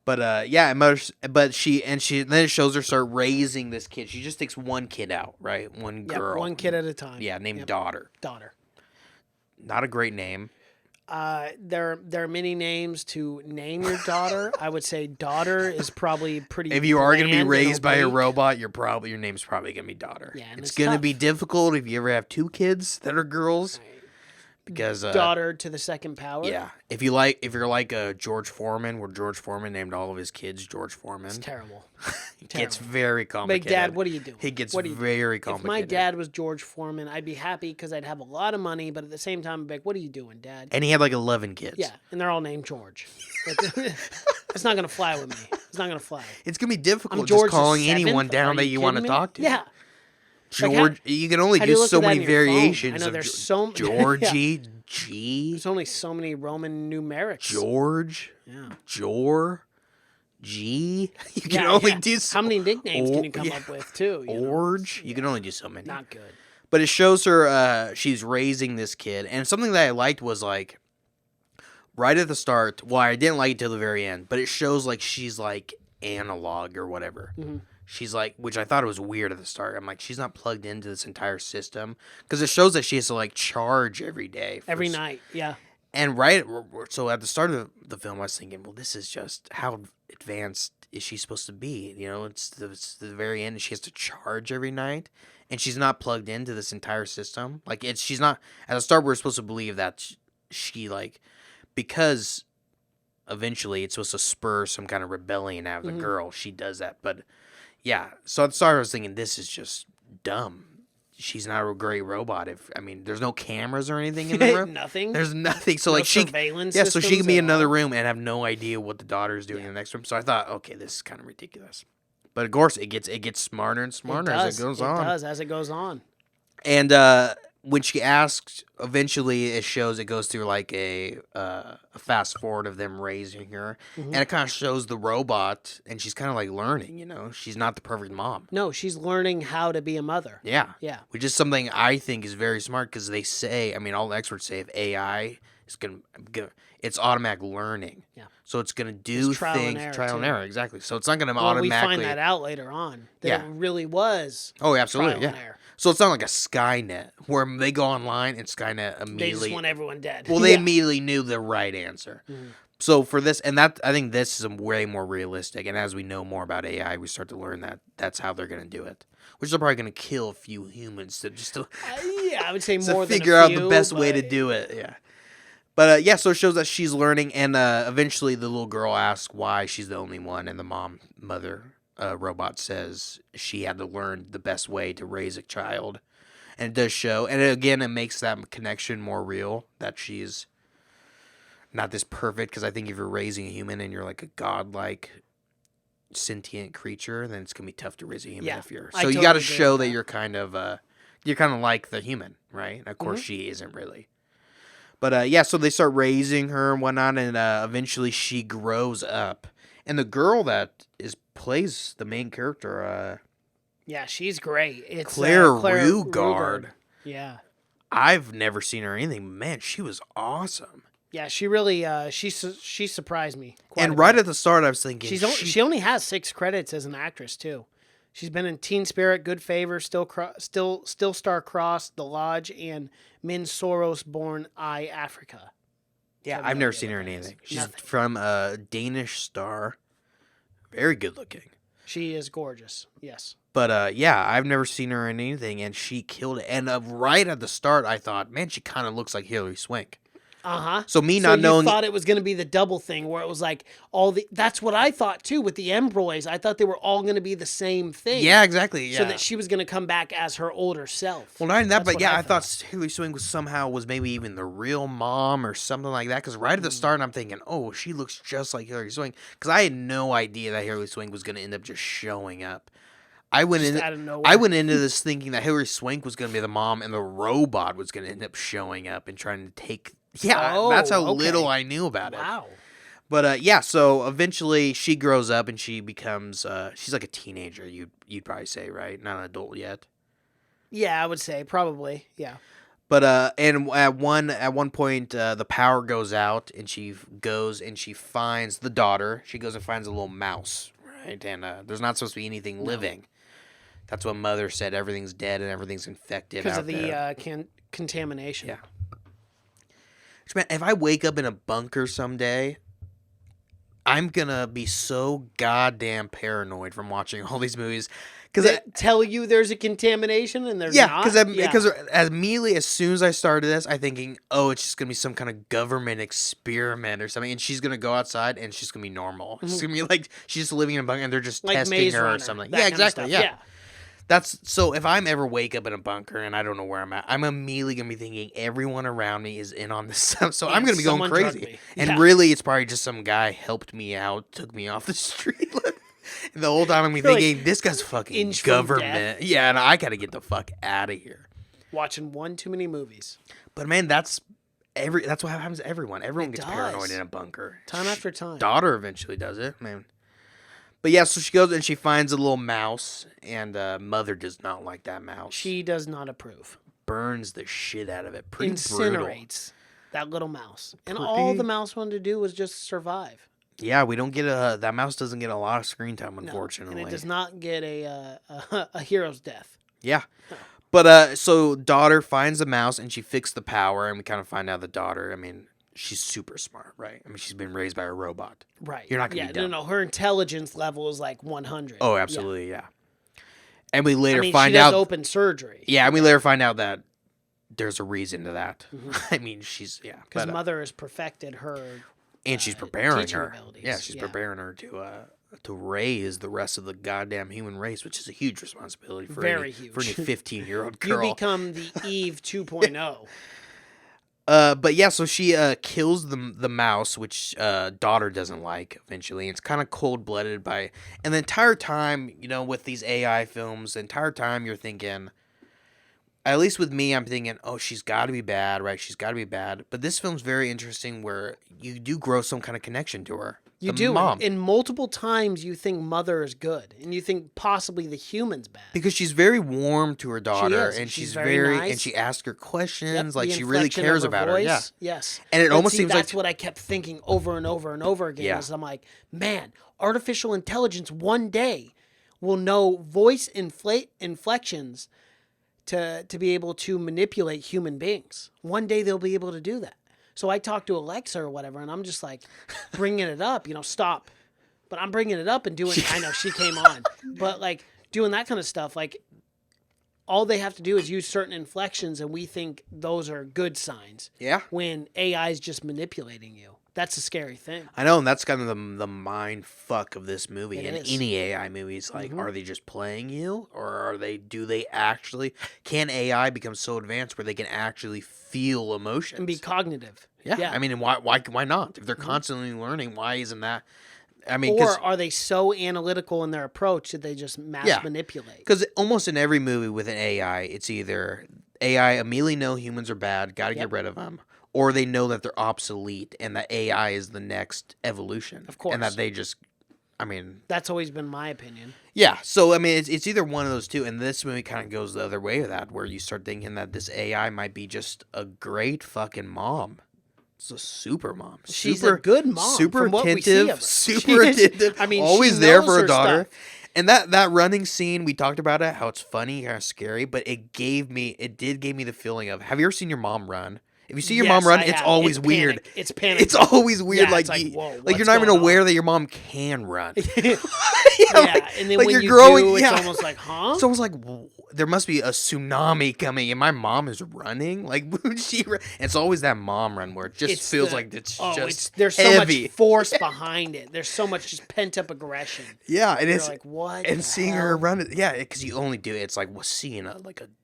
But yeah, and then it shows her start raising this kid. She just takes one kid out, right? One Yep, girl. one kid at a time. Yeah, named Yep. Daughter. Daughter. Not a great name. There are many names to name your daughter. I would say daughter is probably pretty. If you are going to be bland and raised by a oblique. robot, your name's probably going to be Daughter. Yeah, and it's it's going to tough. be difficult if you ever have two kids that are girls, because Daughter to the second power. yeah, if you're like George Foreman, where George Foreman named all of his kids George Foreman, It's terrible. it gets very Big complicated. Dad, what are you doing? He gets What are you doing? very If complicated. my dad was George Foreman, I'd be happy because I'd have a lot of money, but at the same time, I'd be like, what are you doing, Dad? And he had like 11 kids. Yeah, and they're all named George. It's not going to fly with me. It's not going to fly. It's going to be difficult I'm just George the calling seventh? anyone Are down that you want to kidding me? talk to. Yeah. George, you can only how do you do look so at that many in your phone? variations I know of there's so m- Georgie, G, There's only so many Roman numerics. George, Yeah. Jor, G. You can Yeah, only yeah. do How many nicknames can you come yeah. up with, too? You know? Orge. You can only do so many. Not good. But it shows her she's raising this kid, and something that I liked was like right at the start. Well, I didn't like it till the very end, but it shows like she's like analog or whatever. Mm-hmm. She's like, which I thought it was weird at the start. I'm like, she's not plugged into this entire system because it shows that she has to like charge every day, Every night, yeah. And so at the start of the film, I was thinking, well, this is just how advanced is she supposed to be? You know, it's the very end, and she has to charge every night, and she's not plugged into this entire system. Like she's not. At the start, we're supposed to believe that she like, because eventually it's supposed to spur some kind of rebellion out of the girl. She does that, but yeah. So at the start, I was thinking this is just dumb. She's not a great robot. There's no cameras or anything in the room. Nothing. There's nothing. So No like surveillance so she can systems be at in another all? room and have no idea what the daughter is doing in the next room. So I thought, okay, this is kind of ridiculous. But of course, it gets smarter and smarter as it goes on. It does as it goes on. And when she asks, eventually it goes through like a fast forward of them raising her, and it kind of shows the robot, and she's kind of like learning. You know, she's not the perfect mom. No, she's learning how to be a mother. Yeah. Yeah. Which is something I think is very smart because they say, all the experts say if AI is it's automatic learning. Yeah. So it's going to do It's trial and things, error, trial and too. error, exactly. So it's not going to Well, we automatically. find that out later on. That Yeah. it really was. Oh, absolutely, trial yeah. and error. So it's not like a Skynet where they go online and Skynet They immediately. just want everyone dead. Well, they Yeah. immediately knew the right answer. So for this, and that, I think this is way more realistic. And as we know more about AI, we start to learn that that's how they're going to do it. Which they're probably going to kill a few humans to Yeah, I would say to more than figure a out few, the best way to but- do it. Yeah. But yeah, so it shows that she's learning, and eventually the little girl asks why she's the only one, and the mother robot says she had to learn the best way to raise a child. And it does show, and it makes that connection more real, that she's not this perfect, because I think if you're raising a human and you're like a godlike sentient creature, then it's going to be tough to raise a human Yeah, if you're... I So you totally got to agree show with that that. you're kind of like the human, right? And of course she isn't really. But yeah, so they start raising her and whatnot, and eventually she grows up. And the girl that plays the main character, Yeah, she's great. It's Claire Rugard. Rugard. Yeah. I've never seen her anything, but man, she was awesome. Yeah, she really she surprised me. Quite And a right bit. at the start, I was thinking She only has 6 credits as an actress too. She's been in Teen Spirit, Good Favor, Still Star Crossed, The Lodge, and Min Soros Born I Africa. yeah, have I've no never idea seen what her in that is. anything. She's Nothing. from a Danish Star, very good looking. She is gorgeous. Yes. But yeah, I've never seen her in anything, and she killed it. And right at the start, I thought, man, she kind of looks like Hilary Swank. Uh-huh. So me So not you knowing, thought it was going to be the double thing where it was like that's what I thought too with the embroids. I thought they were all going to be the same thing. yeah, exactly, yeah. So that she was going to come back as her older self. Well, not even that, That's but what yeah, I I thought Hilary Swank was maybe even the real mom or something like that. Because right at the start, I'm thinking, oh, she looks just like Hilary Swank. Because I had no idea that Hilary Swank was going to end up just showing up. I went Just in. out of nowhere. I went into this thinking that Hilary Swank was going to be the mom, and the robot was going to end up showing up and trying to take. Yeah, Oh, that's how okay. little I knew about it. Wow. But yeah, so eventually she grows up and she becomes. She's like a teenager. You'd probably say, right? Not an adult yet. Yeah, I would say probably. Yeah. But and at one point the power goes out and she goes and she finds the daughter. She goes and finds a little mouse, right? And there's not supposed to be anything living. That's what Mother said. Everything's dead and everything's infected Because out of there. the contamination. Yeah. Man, if I wake up in a bunker someday, I'm gonna be so goddamn paranoid from watching all these movies. They tell you there's a contamination and there's Yeah, not. because immediately as soon as I started this, I'm thinking, oh, it's just gonna be some kind of government experiment or something, and she's gonna go outside and she's gonna be normal. It's gonna be like she's just living in a bunker and they're just Like testing Maze her Runner, or something. that Yeah, kind of exactly. stuff. Yeah. That's so. If I'm ever wake up in a bunker and I don't know where I'm at, I'm immediately gonna be thinking everyone around me is in on this stuff. So I'm gonna be going someone drugged crazy. me. And Yeah. really, it's probably just some guy helped me out, took me off the street. And the whole time I'm You're like thinking, this guy's fucking inch from government. death. Yeah, and I gotta get the fuck out of here. Watching one too many movies. But man, that's what happens to everyone. Everyone gets paranoid does. in a bunker. Time after time. Daughter eventually does it, man. But yeah, so she goes and she finds a little mouse, and Mother does not like that mouse. She does not approve. Burns the shit out of it. Pretty brutal. Incinerates that little mouse. And all the mouse wanted to do was just survive. Yeah, we don't get that mouse doesn't get a lot of screen time, No, unfortunately. and it does not get a hero's death. Yeah. But so daughter finds the mouse and she fixed the power, and we kind of find out the daughter, I mean, she's super smart, right? I mean, she's been raised by a robot. Right. You're not gonna be dumb. No. Her intelligence level is like 100. Oh, absolutely, yeah. And we later I mean, find she does out open surgery. Yeah, and we later find out that there's a reason to that. I mean, she's Because Mother has perfected her. and she's preparing teaching her. abilities. Yeah, she's preparing her to raise the rest of the goddamn human race, which is a huge responsibility for Very any huge. for any 15-year-old You girl. become the Eve 2.0. But yeah, so she kills the mouse, which daughter doesn't like eventually. It's kind of cold-blooded and the entire time, with these AI films, the entire time you're thinking, at least with me, I'm thinking, oh, she's got to be bad, right? She's got to be bad. But this film's very interesting where you do grow some kind of connection to her. You The do. mom. And multiple times you think Mother is good. And you think possibly the human's bad. Because she's very warm to her daughter, is. and She's she's very and nice. she asks her questions, Yep, like the she really inflection cares of about her. voice, Yeah. Yes. And it But almost see, seems that's like what I kept thinking over and over and over again. Yeah. Is I'm like, man, artificial intelligence one day will know voice inflections to be able to manipulate human beings. One day they'll be able to do that. So I talk to Alexa or whatever, and I'm just like bringing it up, stop. But I'm bringing it up and doing, I know she came on, but like doing that kind of stuff, like all they have to do is use certain inflections and we think those are good signs. Yeah. When AI is just manipulating you. That's a scary thing. I know, and that's kind of the mind fuck of this movie. It And is. any AI movies, like, are they just playing you, or can AI become so advanced where they can actually feel emotions And be cognitive. Yeah. I mean, and why not? If they're constantly learning, why isn't that? I mean, Or are they so analytical in their approach that they just manipulate? because almost in every movie with an AI, it's either AI immediately know humans are bad, got to get rid of them, or they know that they're obsolete and that AI is the next evolution. Of course. And that they just, That's always been my opinion. yeah. So, it's either one of those two. And this movie kind of goes the other way of that, where you start thinking that this AI might be just a great fucking mom. It's a super mom. She's a good mom. Super from what attentive. We see of her. Super attentive. I mean, always she there knows for her her daughter. stuff. And that running scene, we talked about it, how it's funny, kind of scary, but it gave me the feeling of, have you ever seen your mom run? If you see your mom run, I it's have. always It's weird. panic. It's panic. It's always weird. Yeah, like, it's like, whoa, like you're what's not even going aware on? that your mom can run. Yeah, and then like when you're you growing, do, it's yeah. almost like, huh? It's almost like there must be a tsunami coming, and my mom is running. Like it's always that mom run where it just feels like it's just there's so heavy. much force behind it. There's so much just pent up aggression. Yeah, and You're it's like, what? and the seeing hell? her run it. Yeah, because you only do it. It's like seeing a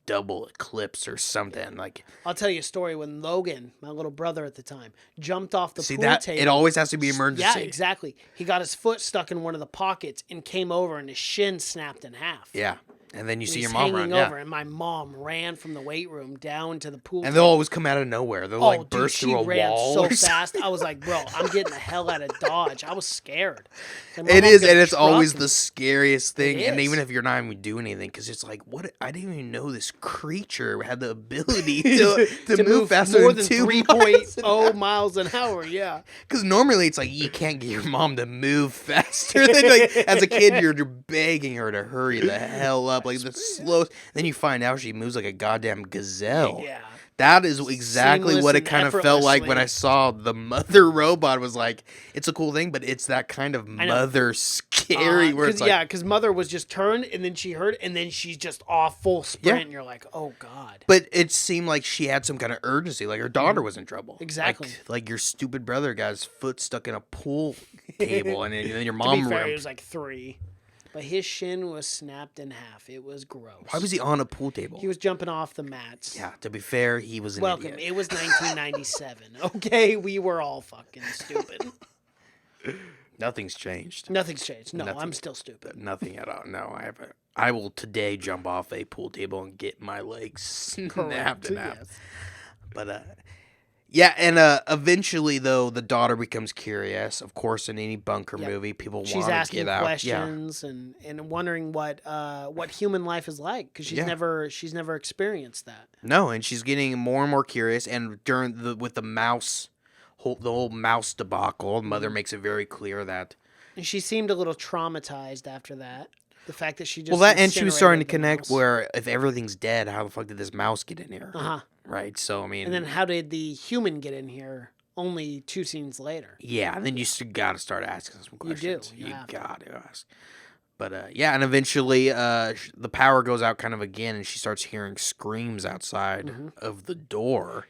double eclipse or something. Like I'll tell you a story when Logan, my little brother at the time, jumped off the pool that table. it always has to be emergency. Yeah, exactly. He got his foot stuck in one of the pockets and came over, and his shin snapped in half. Yeah, and then you see He's your mom hanging run. over, Yeah, and my mom ran from the weight room down to the pool. and they'll always come out of nowhere. They'll like burst she through a ran wall. so or something. fast. I was like, bro, I'm getting the hell out of Dodge. I was scared. Like, It my is, mom got and a it's truck always and- the scariest thing. And is. even if you're not even doing anything, because it's like, what? I didn't even know this creature had the ability to move faster more than than 3.0 miles an hour. Yeah. Because normally it's like you can't get your mom to move faster. Than, like, as a kid, you're begging her to hurry the hell up, like the slowest. Then you find out she moves like a goddamn gazelle. Yeah. That is exactly Seamless what it and kind of felt like when I effortlessly. saw the mother robot. Was like, it's a cool thing, but it's that kind of know. mother scary where it's like, because Mother was just turned, and then she heard, and then she's just off full sprint, and you're like, oh God. But it seemed like she had some kind of urgency, like her daughter was in trouble. Exactly. Like your stupid brother got his foot stuck in a pool table, and then your To mom be fair, ran. he was like 3, but his shin was snapped in half. It was gross. Why was he on a pool table? He was jumping off the mats. Yeah, to be fair, he was an Welcome. idiot. It was 1997. Okay, we were all fucking stupid. Nothing's changed. Nothing's changed. No, Nothing. I'm still stupid. Nothing at all. No, I haven't. I will today jump off a pool table and get my legs snapped in half. Yes. But yeah, and eventually though, the daughter becomes curious. Of course, in any bunker movie, people want She's to asking get out. questions and wondering what human life is like because she's Yeah. never experienced that. No, and she's getting more and more curious. And with the mouse, the whole mouse debacle, Mother makes it very clear that. And she seemed a little traumatized after that. The fact that she just And she was starting to incinerated the connect mouse. where if everything's dead, how the fuck did this mouse get in here? Uh-huh. Right. So I mean, And then how did the human get in here? Only 2 scenes later. yeah, and then you got to start asking some You do. questions. You have to. got to ask. But yeah, and eventually the power goes out kind of again, and she starts hearing screams outside Mm-hmm. of the door.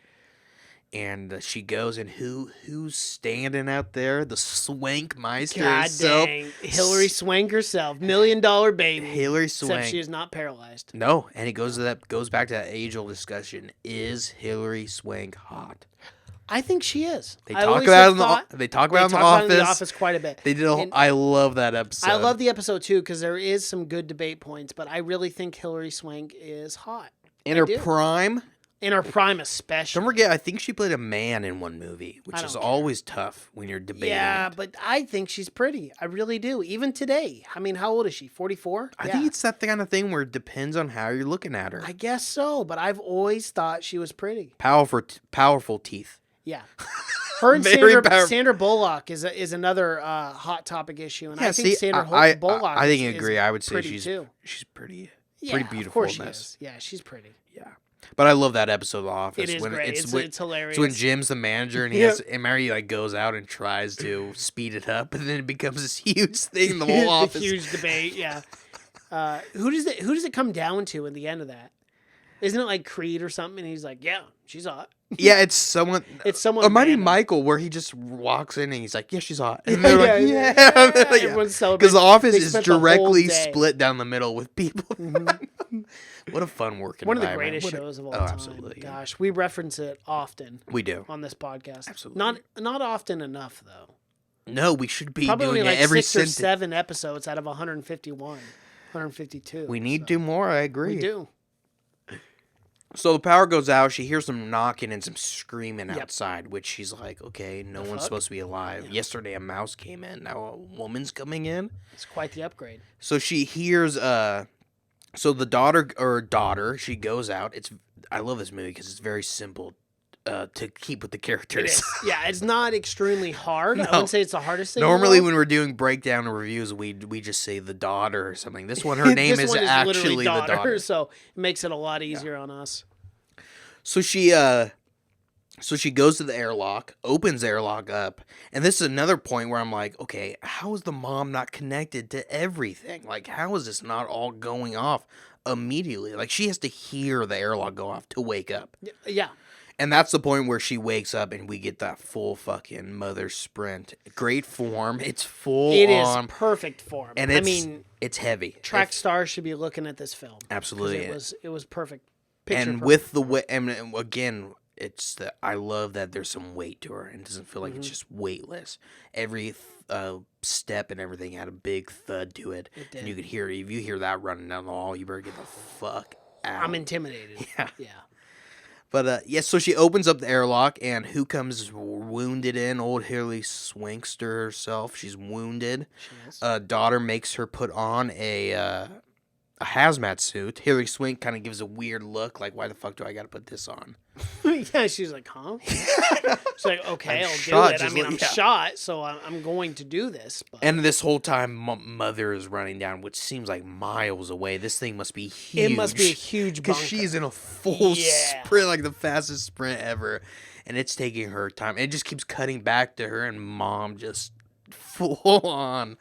And she goes, and who's standing out there? The Swankmeister God herself. dang. Hillary Swank herself. $1 million baby. Hillary Swank. Except she is not paralyzed. No, and it goes back to that age-old discussion. Is Hillary Swank hot? I think she is. They I talk always about have it in the thought- they talk about it in the talk about it in the office. office quite a bit. They did. And I love that episode. I love the episode too because there is some good debate points, but I really think Hillary Swank is hot. in I her do. prime. In her prime, especially. Don't forget, I think she played a man in one movie, which I is don't care. always tough when you're debating. Yeah, it. but I think she's pretty. I really do. Even today. I mean, how old is she? 44? I think it's that kind of thing where it depends on how you're looking at her. I guess so, but I've always thought she was pretty. Powerful teeth. Yeah. Her and Very Sandra, powerful. Sandra Bullock is another hot topic issue, and Yeah, I think Sandra Bullock. I think you is agree. I would say pretty she's too. she's pretty Yeah, beautiful Of course in she this. is. Yeah, she's pretty. Yeah, but I love that episode of The Office. It is when great. It's It's hilarious. It's when Jim's the manager and and Mary like goes out and tries to speed it up, and then it becomes this huge thing in the whole office. Huge debate. Yeah. Who does it come down to in the end of that? Isn't it like Creed or something? And he's like, "Yeah, she's hot." Yeah, it's someone. It's someone. Or might be random. Michael, where he just walks in and he's like, "Yeah, she's hot," and they're like, Yeah, "Yeah." Everyone's celebrating. Because The Office They is spent the whole directly day. Mm-hmm. split down the middle with people. What a fun working One of the environment. greatest shows of all oh, time. absolutely, yeah. Gosh, we reference it often We do. on this podcast. Absolutely. Not often enough though. No, we should be Probably doing only it like every 6 or sentence. 7 episodes out of 151, 152. We need to do more. I agree. We do. So the power goes out. She hears some knocking and some screaming Yep. outside, which she's like, "Okay, no one's fuck? supposed to be alive. Yesterday a mouse came in. Now a woman's coming in." It's quite the upgrade. So she hears. So the daughter, she goes out. I love this movie because it's very simple to keep with the It characters. is. Yeah, it's not extremely hard. I No. wouldn't say it's the hardest thing. Normally, when we're doing breakdown reviews, we just say the daughter or something. This one, her name is actually literally the daughter. So it makes it a lot easier on us. So she goes to the airlock, opens the airlock up, and this is another point where I'm like, okay, how is the mom not connected to everything? Like, how is this not all going off immediately? Like, she has to hear the airlock go off to wake up. Yeah. And that's the point where she wakes up and we get that full fucking mother sprint. Great form. It's full It is on. perfect form. And it's heavy. Track stars should be looking at this film. Absolutely. It was perfect. And with the way, and again, it's the, I love that there's some weight to her and it doesn't feel like it's just weightless. Every step and everything had a big thud to it. And you could hear, if you hear that running down the hall, you better get the fuck out. I'm intimidated. Yeah. Yeah. But, so she opens up the airlock, and who comes wounded in? Old Hilary Swankster herself. She's wounded. She is. Daughter makes her put on a hazmat suit. Hilary Swank kind of gives a weird look, like, why the fuck do I got to put this on? Yeah, she's like, huh? She's like, okay, I'll do it. I mean, I'm shot, so I'm going to do this. But. And this whole time, Mother is running down, which seems like miles away. This thing must be huge. It must be a huge bunker. Because she's in a full sprint, like the fastest sprint ever. And it's taking her time. It just keeps cutting back to her, and Mom just full on.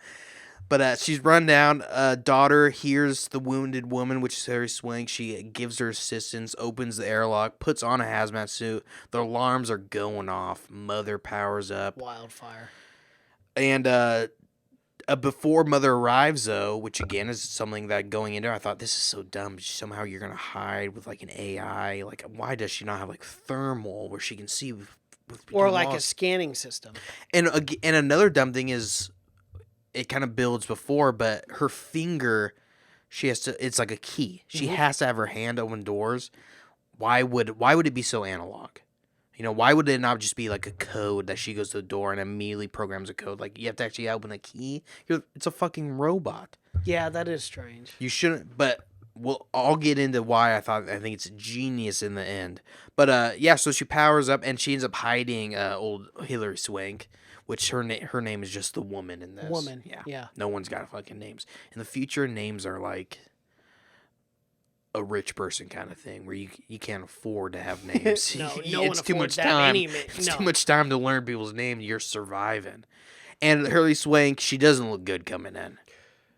But she's run down. Daughter hears the wounded woman, which is Hilary Swank. She gives her assistance, opens the airlock, puts on a hazmat suit. The alarms are going off. Mother powers up. Wildfire. And before Mother arrives, though, which again is something that going into, I thought, this is so dumb. Somehow you're going to hide with like an AI. Like, why does she not have like thermal where she can see with or like a scanning system? And another dumb thing is, it kind of builds before, but her finger, she has to, it's like a key. She has to have her hand open doors. Why would it be so analog? You know, why would it not just be like a code that she goes to the door and immediately programs a code? Like, you have to actually open a key. It's a fucking robot. Yeah, that is strange. You shouldn't, but I'll get into why I think it's genius in the end. But so she powers up and she ends up hiding old Hilary Swank. Which her name is just the woman in this. Woman, yeah. No one's got fucking names. In the future, names are like a rich person kind of thing, where you can't afford to have names. No it's one too much affords that. time. It's too much time to learn people's names. You're surviving. And Hilary Swank, she doesn't look good coming in.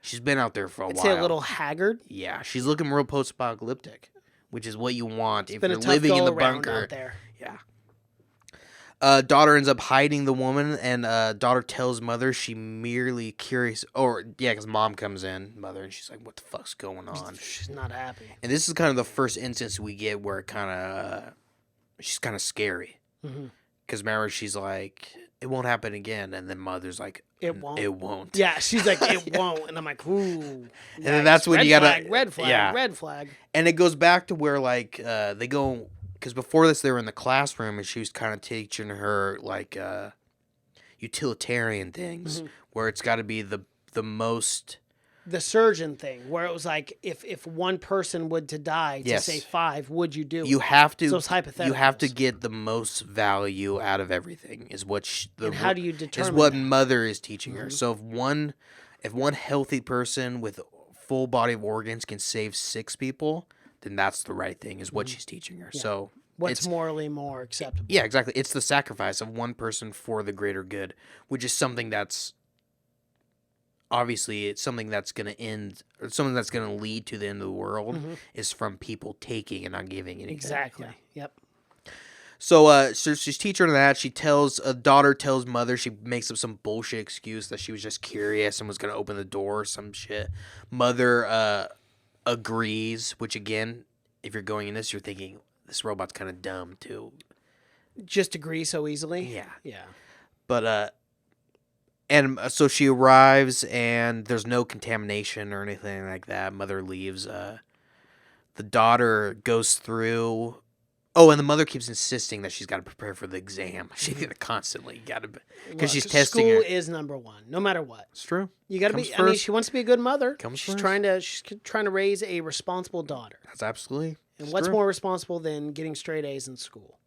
She's been out there for a while. I'd say a little haggard. Yeah, she's looking real post-apocalyptic, which is what you want if been you're a tough living in the go-around bunker. out there. Yeah. Daughter ends up hiding the woman, and daughter tells Mother she merely curious. Because Mom comes in, Mother, and she's like, what the fuck's going on? She's not happy. And this is kind of the first instance we get where she's kind of scary. Because remember, she's like, it won't happen again. And then Mother's like, it won't. It won't. Yeah, she's like, it won't. And I'm like, ooh. And then that's when you gotta. Red flag, red flag. And it goes back to where, like, they go. Because before this, they were in the classroom, and she was kind of teaching her, like, utilitarian things, where it's got to be the most... The surgeon thing, where it was like, if one person would to die to say 5, would you do it? You have to... Those hypotheticals. You have to get the most value out of everything, is what... And how do you determine is what that? Mother is teaching her. So if one healthy person with full body of organs can save 6 people... then that's the right thing, is what she's teaching her. Yeah. So what's morally more acceptable? Yeah, exactly. It's the sacrifice of one person for the greater good, which is something that's obviously it's something that's going to end, or something that's going to lead to the end of the world, is from people taking and not giving anything. Exactly. Yeah. Yep. So, she's teaching her that. Daughter tells Mother, she makes up some bullshit excuse that she was just curious and was going to open the door or some shit. Mother, agrees, which again, if you're going in this, you're thinking this robot's kind of dumb too. Just agree so easily. Yeah. But and so she arrives, and there's no contamination or anything like that. Mother leaves. The daughter goes through. Oh, and the mother keeps insisting that she's got to prepare for the exam. She constantly got to, because she's testing school her. is number one, no matter what. It's true. You got to be. I mean, she wants to be a good mother. She's first. trying to raise a responsible daughter. That's absolutely. And what's more responsible than getting straight A's in school?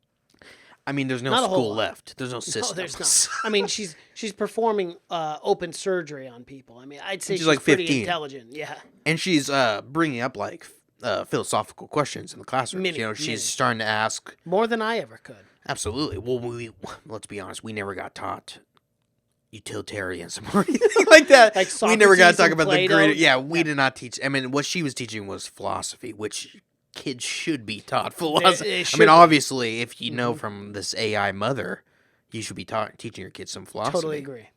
I mean, there's no Not a whole school lot. left. There's no No, system. there's not. I mean, she's performing open surgery on people. I mean, I'd say She's she's like pretty 15. intelligent. Yeah. And she's bringing up like philosophical questions in the classroom. Many. She's starting to ask. More than I ever could. Absolutely. Well, let's be honest. We never got taught utilitarianism or anything like that. Like we never got to Socrates talk and about the Plato? greater. Yeah, we did not teach. I mean, what she was teaching was philosophy, which kids should be taught philosophy. They I should mean, be. obviously, if you know from this AI mother, you should be teaching your kids some philosophy. Totally agree.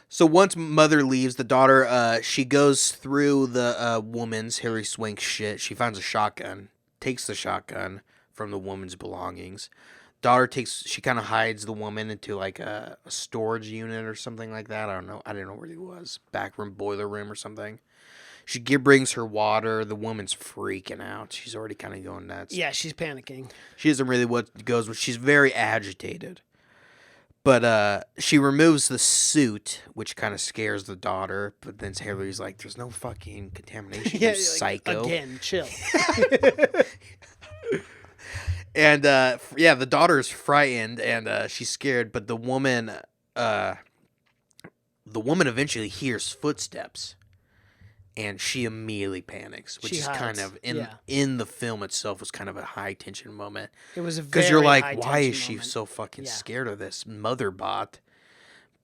So once mother leaves, the daughter, she goes through the woman's, Hilary Swank's shit. She finds a shotgun, takes the shotgun from the woman's belongings. Daughter she kind of hides the woman into like a storage unit or something like that. I don't know. I didn't know where he was. Back room, boiler room or something. She brings her water. The woman's freaking out. She's already kind of going nuts. Yeah, she's panicking. She doesn't really what goes, but she's very agitated. But she removes the suit, which kind of scares the daughter. But then Hillary's like, "There's no fucking contamination, you psycho." Again, chill. And the daughter is frightened and she's scared. But the woman eventually hears footsteps, and she immediately panics, which She is hides. kind of in the film itself was kind of a high tension moment. It was a very Because you're like, high why is tension she moment. so fucking Yeah. scared of this mother bot?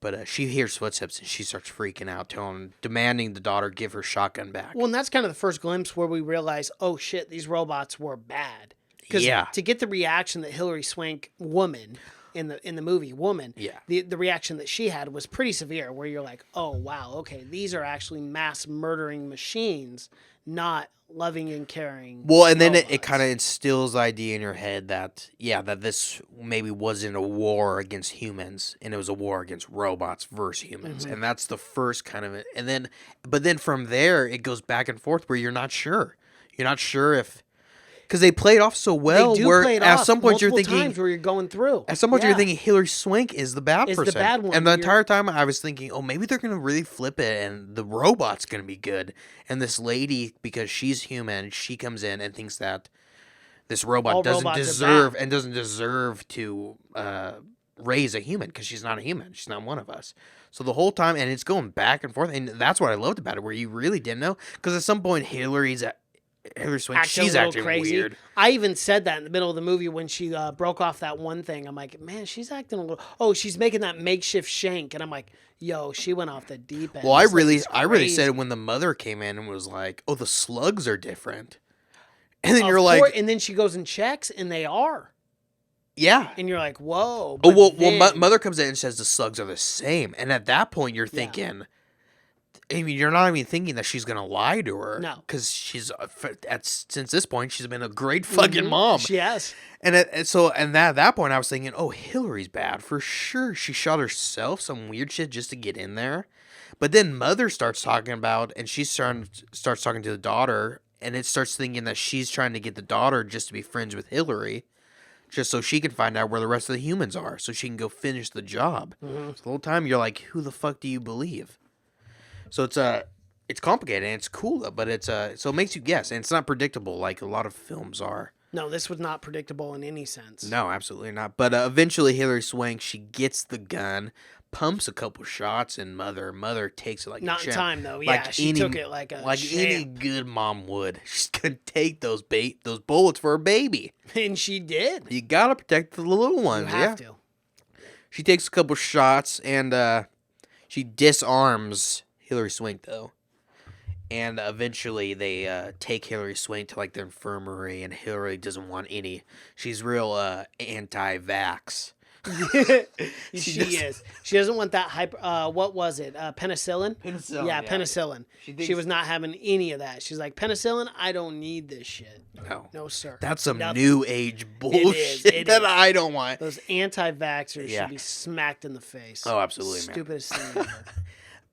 But she hears footsteps and she starts freaking out, demanding the daughter give her shotgun back. Well, and that's kind of the first glimpse where we realize, oh shit, these robots were bad. Because Yeah. to get the reaction that Hilary Swank, woman in the movie, Yeah. the reaction that she had was pretty severe. Where you're like, oh wow, okay, these are actually mass murdering machines, not loving and caring. Well, and then it robots. kind of instills the idea in your head that, that this maybe wasn't a war against humans, and it was a war against robots versus humans. Mm-hmm. And that's the first kind of it. And then, but then from there, it goes back and forth where you're not sure. You're not sure if, because they play it off so well, they do where play it at off some point you're multiple thinking, times where you're going through. at some point Yeah. you're thinking Hilary Swank is the bad Is the person. bad one, And the but you're- entire time I was thinking, oh, maybe they're going to really flip it and the robot's going to be good. And this lady, because she's human, she comes in and thinks that this robot All doesn't robots are deserve bad. and doesn't deserve to raise a human because she's not a human. She's not one of us. So the whole time, and it's going back and forth, and that's what I loved about it, where you really didn't know. Because at some point, Hilary Swank, Acting she's a little acting crazy. weird. I even said that in the middle of the movie when she broke off that one thing. I'm like, man, she's acting a little. Oh, she's making that makeshift shank, and I'm like, yo, she went off the deep end. Well, I This really lady's said crazy. when the mother came in and was like, "Oh, the slugs are different," and then Of you're like, course- and then she goes and checks, and they are, "Yeah." and you're like, whoa. Oh but well, then- mother comes in and says the slugs are the same, and at that point you're thinking, I mean, you're not even thinking that she's gonna lie to her, No. because she's since this point she's been a great fucking mom, She has. and at that point I was thinking, oh, Hillary's bad for sure. She shot herself, some weird shit just to get in there, but then mother starts talking about, and she starts talking to the daughter, and it starts thinking that she's trying to get the daughter just to be friends with Hillary. Just so she can find out where the rest of the humans are, so she can go finish the job. So the whole time you're like, "Who the fuck do you believe?" So it's complicated and it's cool, though, but so it makes you guess, and it's not predictable like a lot of films are. No, this was not predictable in any sense. No, absolutely not. But eventually, Hilary Swank, she gets the gun, pumps a couple shots, and mother takes it like Not a in champ. time though. Yeah, she took it like a any champ. good mom would. She's gonna take those bullets for her baby. And she did. You gotta protect the little ones. You yeah. have to. She takes a couple shots and she disarms Hilary Swank though. And eventually they take Hilary Swank to like the infirmary, and Hilary doesn't want any. She's real anti-vax. She is. She doesn't want that hyper. What was it? Penicillin. Penicillin, Yeah, yeah. penicillin. She She, thinks- was not having any of that. She's like, penicillin. I don't need this shit. No. No, sir. That's some Nothing. new age bullshit It that is. I don't want. Those anti-vaxxers Yeah. should be smacked in the face. Oh, absolutely, man. Stupidest thing ever.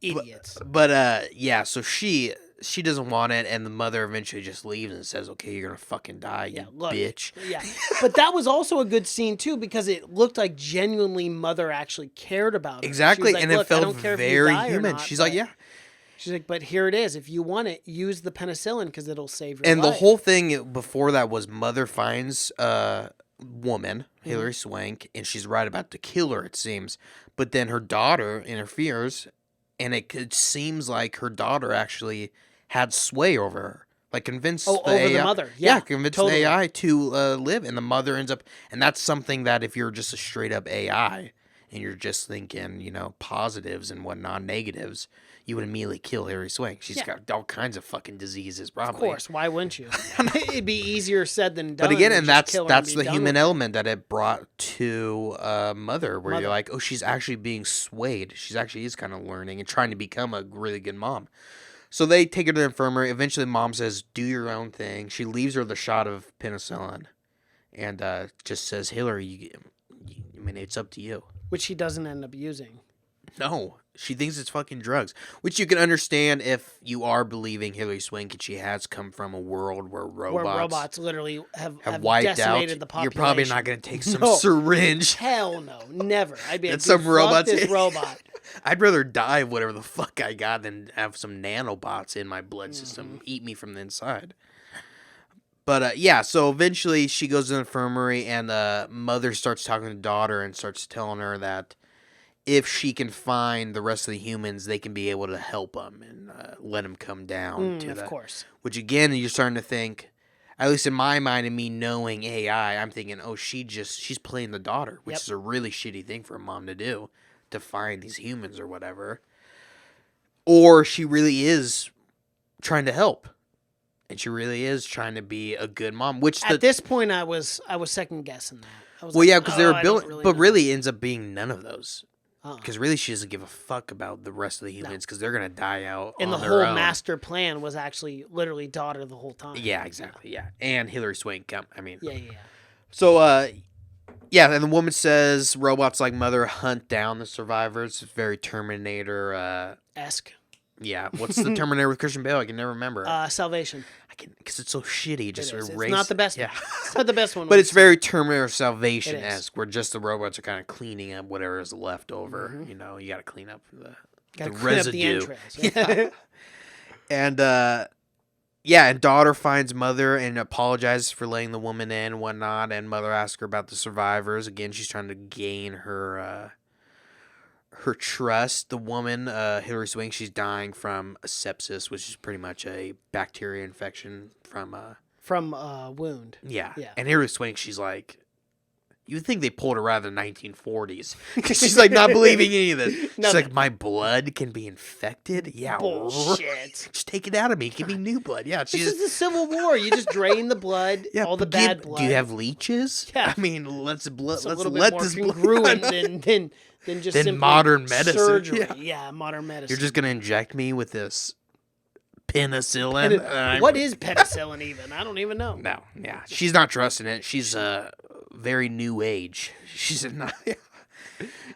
Idiots. But yeah, so she doesn't want it, and the mother eventually just leaves and says, "Okay, you're gonna fucking die, you Look, bitch." Yeah, but that was also a good scene too, because it looked like genuinely mother actually cared about her. She Exactly, was like, and it "Look, I felt don't care if you very die or human. not, She's like, but-" "Yeah." She's like, but here it is. If you want it, use the penicillin because it'll save your And life. the whole thing before that was mother finds woman, Hilary Swank, and she's right about to kill her, it seems. But then her daughter interferes, and it seems like her daughter actually had sway over her. Like, convinced the over AI, the mother. Yeah, convinced totally. the AI to live, and the mother ends up... And that's something that if you're just a straight-up AI, and you're just thinking, positives and whatnot, negatives, you would immediately kill Hilary Swank. She's got all kinds of fucking diseases, probably. Of course, why wouldn't you? It'd be easier said than done. But again, and that's kill her and be the done human with it. element that it brought to Mother, where you're like, oh, she's actually being swayed. She's actually is kind of learning and trying to become a really good mom. So they take her to the infirmary. Eventually, Mom says, do your own thing. She leaves her the shot of penicillin and just says, Hillary, it's up to you. Which she doesn't end up using. No, she thinks it's fucking drugs, which you can understand if you are believing Hilary Swank and she has come from a world where robots literally have wiped decimated out. the population. You're probably not going to take some No. syringe. Hell no, never. I'd be like, That's some robots. Fuck this robot. I'd rather die of whatever the fuck I got than have some nanobots in my blood system eat me from the inside. But so eventually she goes to the infirmary and Mother starts talking to daughter and starts telling her that if she can find the rest of the humans, they can be able to help them and let them come down to that. Of course. Which again, you're starting to think, at least in my mind and me knowing AI, I'm thinking, oh, she's playing the daughter, which is a really shitty thing for a mom to do, to find these humans or whatever. Or she really is trying to help. And she really is trying to be a good mom. Which At this point, I was second guessing that. I was because they were I building, don't but know. really ends up being none of those. Uh-uh. Because really, she doesn't give a fuck about the rest of the humans because they're gonna die out. And on the their whole own. master plan was actually literally daughter the whole time. Yeah, exactly. Yeah, and Hilary Swank. Yeah. So, and the woman says robots like Mother hunt down the survivors. It's very Terminator. Esque. Yeah, what's the Terminator with Christian Bale? I can never remember. Salvation. Because it's so shitty. Just It is. erase. It's not the best. Yeah. It's not the best one. But it's very Terminator Salvation-esque, It where just the robots are kind of cleaning up whatever is left over. You got to clean up the Gotta clean residue. up the entrails. And and daughter finds Mother and apologizes for letting the woman in and whatnot. And Mother asks her about the survivors. Again, she's trying to gain her trust. The woman, Hilary Swank, she's dying from a sepsis, which is pretty much a bacteria infection from wound. Yeah. Yeah. And Hilary Swank, she's like, you would think they pulled her out of the 1940s. She's like not believing any of this. She's like, my blood can be infected? Yeah. Bullshit. Just take it out of me. Give me new blood. Yeah. This is the Civil War. You just drain the blood, all the bad blood. Do you have leeches? Yeah. I mean, let's It's let a little bit let more this congruent blood. than just Than simply modern medicine. surgery. Yeah. Modern medicine. You're just gonna inject me with this penicillin. What is penicillin even? I don't even know. No, yeah, she's not trusting it. She's very new age. She's not.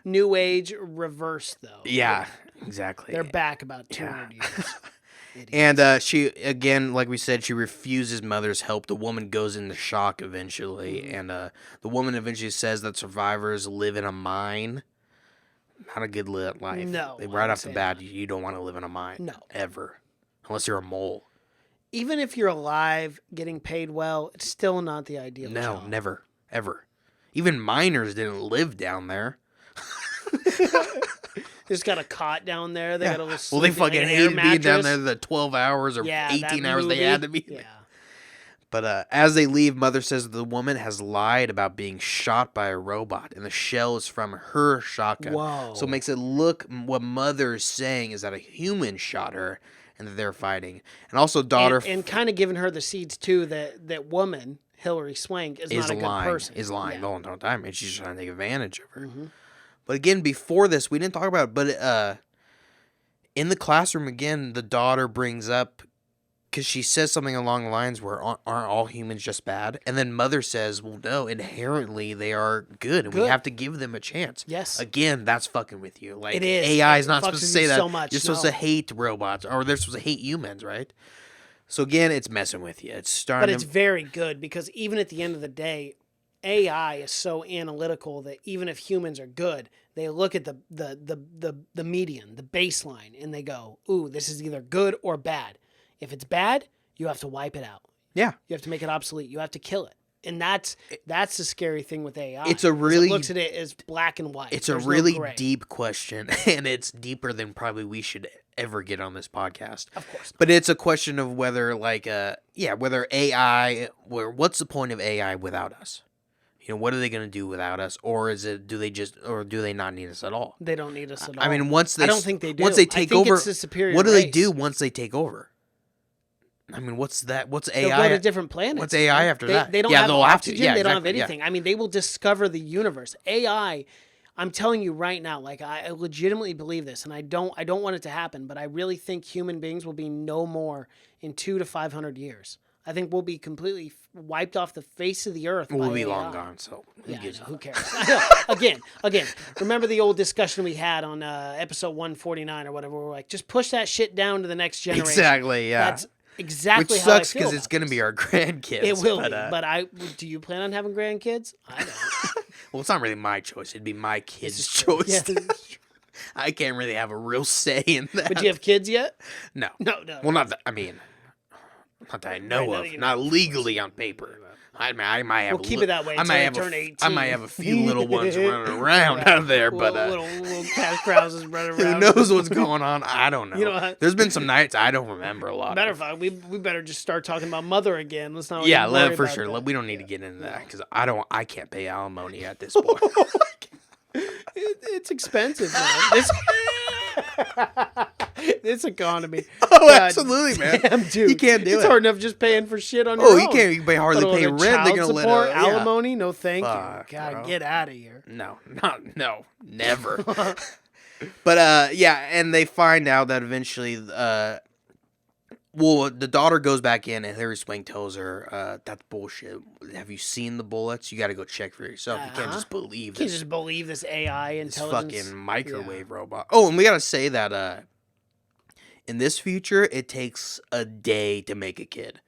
New age reverse though. Yeah, exactly. They're back about 200 years. And she, again, like we said, she refuses Mother's help. The woman goes into shock eventually. And the woman eventually says that survivors live in a mine. Not a good life. No, Right I off the would bat, say you don't want to live in a mine. No. Ever. Unless you're a mole. Even if you're alive, getting paid well, it's still not the ideal No, job. never. Ever. Even miners didn't live down there. Just got a cot down there. They got a little Well, they sleeping, like fucking an air hated being down mattress. there the 12 hours or Yeah, 18 that hours they had to movie. be. Yeah. But as they leave, Mother says the woman has lied about being shot by a robot, and the shell is from her shotgun. Whoa. So it makes it look, what Mother is saying is that a human shot her, and that they're fighting. And also, daughter and kind of giving her the seeds too that woman Hilary Swank is not a good person. Is lying Yeah. the whole time, and she's trying to take advantage of her. Mm-hmm. But again, before this, we didn't talk about it, but in the classroom, again, the daughter brings up, because she says something along the lines where aren't all humans just bad? And then Mother says, well, no, inherently they are good, and we Good. have to give them a chance. Yes. Again, that's fucking with you. Like, It is. AI is It not fucks supposed to with say you that. so much, You're supposed no. to hate robots, or they're supposed to hate humans, right? So again, it's messing with you. It's starting But it's to... very good because even at the end of the day, AI is so analytical that even if humans are good, they look at the median, the baseline, and they go, ooh, this is either good or bad. If it's bad, you have to wipe it out. Yeah. You have to make it obsolete. You have to kill it. And that's the scary thing with AI. It's a really... It looks at it as black and white. It's There's a really no gray. deep question, and it's deeper than probably we should ever get on this podcast. Of course. But it's a question of whether, whether AI, what's the point of AI without us? You know, what are they going to do without us? Or do they not need us at all? They don't need us at all. I mean, I don't think they do. Once they take I think over, it's the superior what do they race. do once they take over? I mean, what's that? What's AI? They'll go to different planets. What's AI after that? They don't Yeah, have they'll have oxygen. to. Yeah, they don't exactly, have anything. I mean, they will discover the universe. AI, I'm telling you right now, like I legitimately believe this, and I don't want it to happen, but I really think human beings will be no more in 200 to 500 years. I think we'll be completely wiped off the face of the earth. We'll by be AI. long gone. So Who cares? Again. Remember the old discussion we had on episode 149 or whatever? We're like, just push that shit down to the next generation. Exactly. Yeah. That's exactly Which how I sucks feel because about it's going to this. be our grandkids. It will but, be. But do you plan on having grandkids? I don't. Well, it's not really my choice. It'd be my kids' choice. Yeah. I can't really have a real say in that. But you have kids yet? No. No. Well, not that. I mean, not that I know Right, of. you Not know. legally on paper. I might have. We'll keep it that way I until might they have turn 18. I might have a few little ones running around out there, but little cash crowds running who around. knows what's going on? I don't know. You know what? There's been some nights I don't remember a lot. Matter of. of fact, we better just start talking about mother again. Let's not. Yeah, even worry for about sure. that. We don't need to get into that because I can't pay alimony at this point. It's expensive, man. This economy. Oh, God absolutely, man. Damn, dude. You can't do It's it. hard enough just paying for shit on your Oh, own. you can't. You can hardly But pay on the rent. They're child gonna support, let alimony. No, thank Fuck, you. God, bro. get out of here. No, never. But and they find out that eventually, the daughter goes back in, and Harry Swank tells her, "That's bullshit. Have you seen the bullets? You got to go check for yourself. You can't just believe You can't this, just believe this AI this intelligence. fucking microwave robot." Oh, and we gotta say that in this future, it takes a day to make a kid.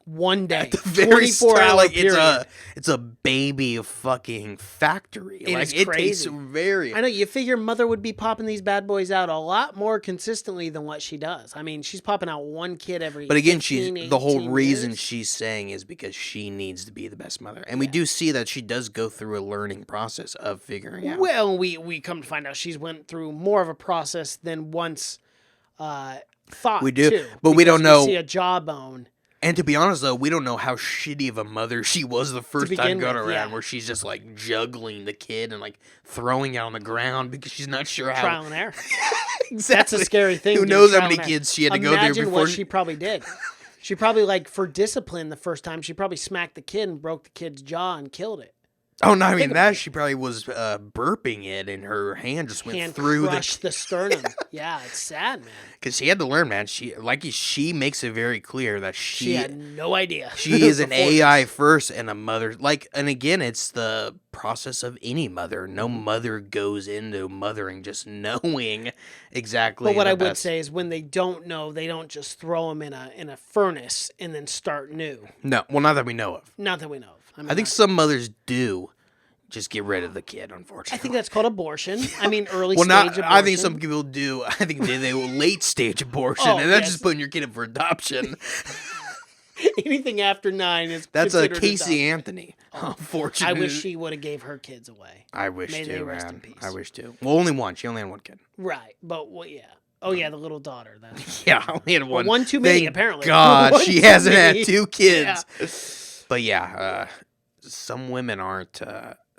One day, At the very 24-hour start, period. it's a baby fucking factory. It is It crazy. takes very. I know, you figure mother would be popping these bad boys out a lot more consistently than what she does. I mean, she's popping out one kid every. But again, 15, the whole 18 reason years. she's saying is because she needs to be the best mother, and we do see that she does go through a learning process of figuring out. Well, we come to find out she's went through more of a process than once thought. We do, too, but we don't because know- see a jawbone. And to be honest, though, we don't know how shitty of a mother she was the first time begin going with, around, yeah. where she's just like juggling the kid and like throwing it on the ground because she's not sure how. Trial and error. Exactly. That's a scary thing. Who dude, knows how trial many and error. kids she had to go Imagine through before what she probably did. She probably, like, for discipline the first time, she probably smacked the kid and broke the kid's jaw and killed it. Oh no! I mean that she probably was burping it, and her hand just went Hand through crushed the sternum. Yeah, it's sad, man. because she had to learn, man. She makes it very clear that She had no idea. She is an before AI this. first and a mother. And again, it's the process of any mother. No mother goes into mothering just knowing exactly. But what the I would best. say is when they don't know, they don't just throw them in a furnace and then start new. No, well, not that we know of. Not that we know of. I mean, I think some mothers do just get rid of the kid, unfortunately. I think that's called abortion. I mean, early well, stage not. abortion. I think some people do. I think they will late stage abortion, Oh, and that's yes. just putting your kid up for adoption. Anything after 9 is That's a considered Casey adoption. Anthony. I Unfortunately, wish she would have gave her kids away. I wish May they too, rest in man. peace. I wish too. Well, only one. She only had one kid. Right, but yeah. Oh yeah, the little daughter. That's Yeah, I only had one. one too many, Thank apparently. God, One she too hasn't many. had 2 kids. But yeah, some women aren't.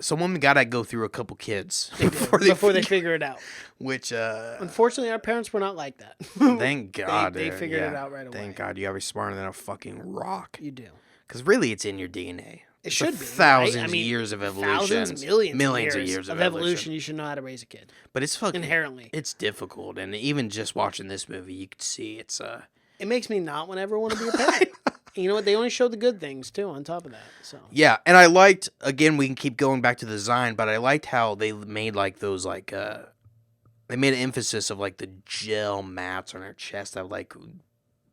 Some women gotta go through a couple kids They do, before they figure it out. Which, Unfortunately, our parents were not like that. thank God they dude, figured it yeah. out right away. Thank God, you gotta be smarter than a fucking rock. You do. Because really, it's in your DNA. It should be. thousands right? I mean, of years of evolution. Thousands, millions of years of evolution. You should know how to raise a kid. But it's fucking Inherently. It's difficult, and even just watching this movie, you could see it's It makes me not ever want to be a parent. You know what? They only showed the good things too. On top of that, so Yeah, and I liked, again, we can keep going back to the design, but I liked how they made like those like they made an emphasis of like the gel mats on her chest that like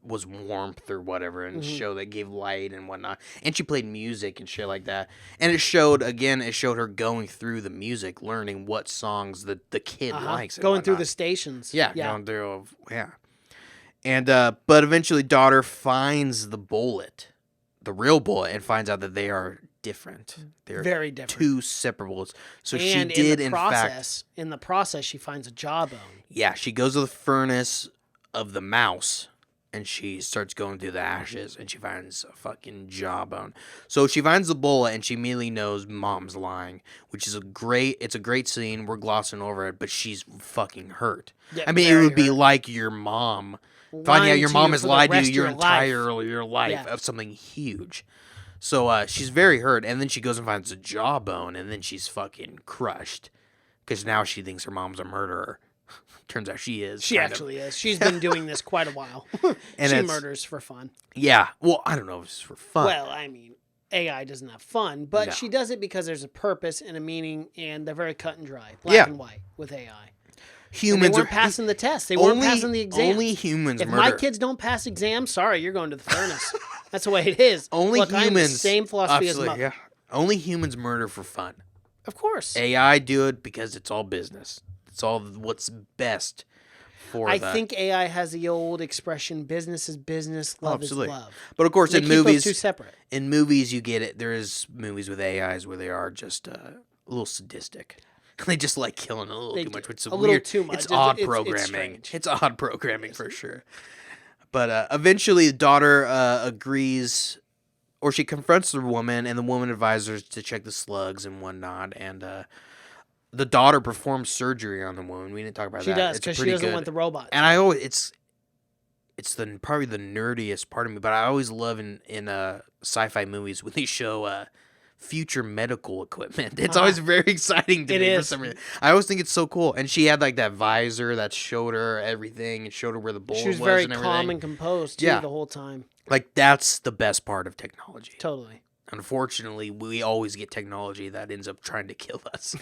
was warmth or whatever, and show that gave light and whatnot. And she played music and shit like that. And it showed her going through the music, learning what songs the kid likes. And going through the whatnot. stations. Yeah, going through, yeah. And but eventually, daughter finds the bullet the real bullet and finds out that they are different. They're Very different. two separables. So And she did, in the process, she finds a jawbone. yeah, she goes to the furnace of the mouse and she starts going through the ashes and she finds a fucking jawbone. So she finds the bullet and she immediately knows mom's lying, which is it's a great scene. We're glossing over it, but she's fucking hurt. Yeah, I mean, it would be like your mom finding out your mom has lied to you your entire life of something huge. So she's very hurt, and then she goes and finds a jawbone, and then she's fucking crushed because now she thinks her mom's a murderer. Turns out she is. She actually is. She's been doing this quite a while. And she murders for fun. Yeah. Well, I don't know if it's for fun. Well, I mean, AI doesn't have fun, but she does it because there's a purpose and a meaning, and they're very cut and dry, black and white with AI. Humans they weren't passing the test. They weren't passing the exam. Only humans if murder. my kids don't pass exams, sorry, you're going to the furnace. That's the way it is. Only Look, humans. I have the same philosophy as mother. Yeah. Only humans murder for fun. Of course. AI do it because it's all business. It's all what's best for I think AI has the old expression, business is business, love is love. But of course, they in keep movies, those two separate. In movies, you get it. There is movies with AIs where they are just a little sadistic. They just like killing a little too much, which is a weird. little too much. It's odd programming. It's it's odd programming for sure. But eventually, the daughter agrees, or she confronts the woman, and the woman advises her to check the slugs and whatnot. And the daughter performs surgery on the woman. We didn't talk about that. She does because she doesn't want the robot. And I always it's probably the nerdiest part of me, but I always love in sci-fi movies when they show future medical equipment. It's always very exciting to me for some reason. I always think it's so cool. And she had like that visor that showed her everything and showed her where the bullet was. She was very and calm and composed too the whole time. Like that's the best part of technology. Totally. Unfortunately, we always get technology that ends up trying to kill us.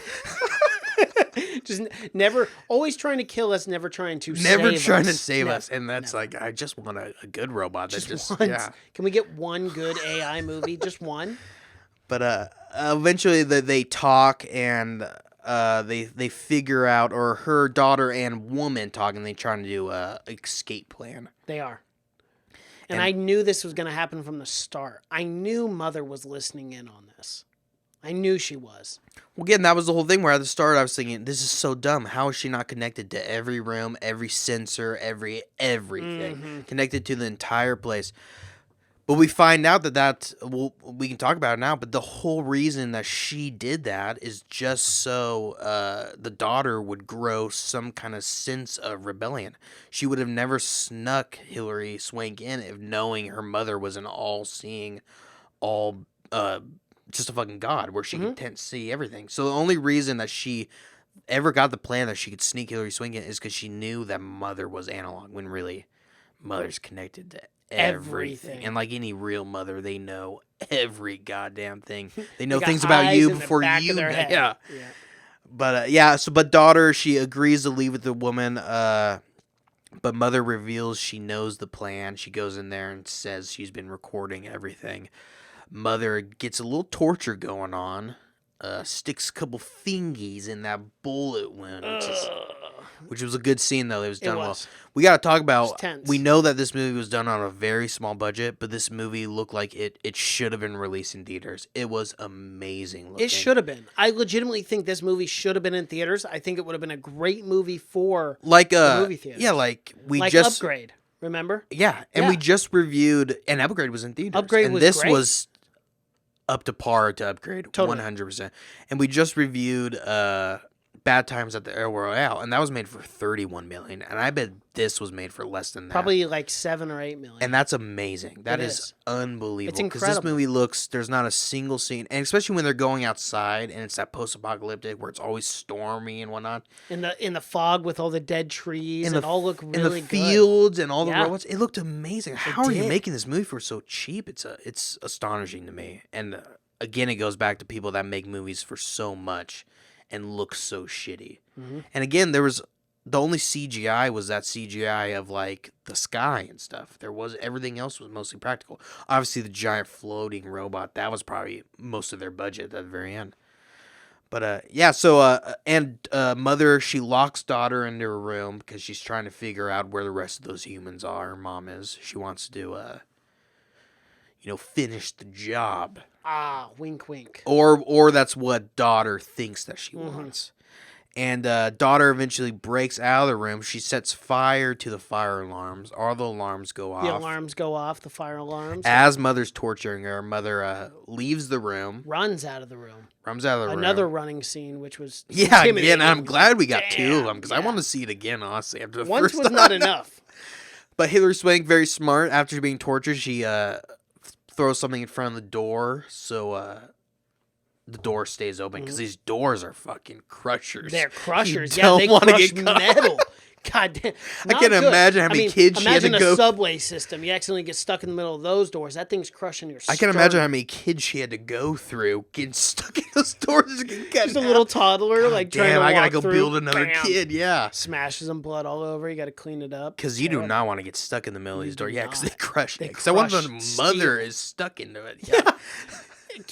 Just never, always trying to kill us, never trying to save us. And that's like, I just want a good robot. Just one. Yeah. Can we get one good AI movie? Just one? But eventually they talk and they figure out, or her daughter and woman talk, and they trying to do a escape plan. They are. And I knew this was going to happen from the start. I knew Mother was listening in on this. I knew she was. Well, again, that was the whole thing where at the start I was thinking, this is so dumb. How is she not connected to every room, every sensor, everything? Mm-hmm. Connected to the entire place. But we find out that we can talk about it now, but the whole reason that she did that is just so the daughter would grow some kind of sense of rebellion. She would have never snuck Hilary Swank in if knowing her mother was an all-seeing, just a fucking god where she could see everything. So the only reason that she ever got the plan that she could sneak Hilary Swank in is because she knew that Mother was analog, when really Mother's connected to everything. And like any real mother, they know every goddamn thing. They know things about you before you know. Yeah. But daughter, she agrees to leave with the woman, but Mother reveals she knows the plan. She goes in there and says she's been recording everything. Mother gets a little torture going on, sticks a couple fingies in that bullet wound, which was a good scene, though. It was done well. We got to talk about, we know that this movie was done on a very small budget, but this movie looked like it should have been released in theaters. It was amazing looking. It should have been. I legitimately think this movie should have been in theaters. I think it would have been a great movie for the movie theaters. Yeah, like Upgrade, remember? Yeah, and we just reviewed, and Upgrade was in theaters. Upgrade was this great. was up to par to Upgrade, totally. 100%. And we just reviewed Bad Times at the El Royale, and that was made for $31 million. And I bet this was made for less than that. Probably like $7 or $8 million. And that's amazing. That is unbelievable. It's incredible. Because this movie looks, there's not a single scene, and especially when they're going outside, and it's that post-apocalyptic where it's always stormy and whatnot. In the fog with all the dead trees, and it all look really good. In the fields and all the robots. It looked amazing. How are you making this movie for so cheap? It's astonishing to me. And again, it goes back to people that make movies for so much and look so shitty. Mm-hmm. And again, the only CGI was that CGI of like the sky and stuff. Everything else was mostly practical. Obviously, the giant floating robot, that was probably most of their budget at the very end. But Mother, she locks daughter into her room because she's trying to figure out where the rest of those humans are. Her mom is. She wants to finish the job. Ah, wink, wink. Or that's what daughter thinks that she wants. And daughter eventually breaks out of the room. She sets fire to the fire alarms. All the alarms go off. The alarms go off, the fire alarms. As mother's torturing her, mother leaves the room. Runs out of the room. Another running scene, which was again, I'm glad we got two of them, because I want to to see it again, honestly. After the Once first was time. not enough. But Hilary Swank, very smart. After being tortured, she throws something in front of the door, so the door stays open, because these doors are fucking crushers. They're crushers. You Yeah, they don't wanna crush get caught. metal. God damn. I can't imagine how many kids she had to Imagine go. a subway system. You accidentally get stuck in the middle of those doors. That thing's crushing your I can imagine how many kids she had to go through getting stuck in those doors. Just a little toddler, trying to walk I gotta go through. build another Bam. kid. Yeah, Smashes them, blood all over. You got to clean it up. because you do not want to get stuck in the middle of these doors. Yeah, because they not. crush They it. Because I want crush the mother steel. is stuck into it. Yeah.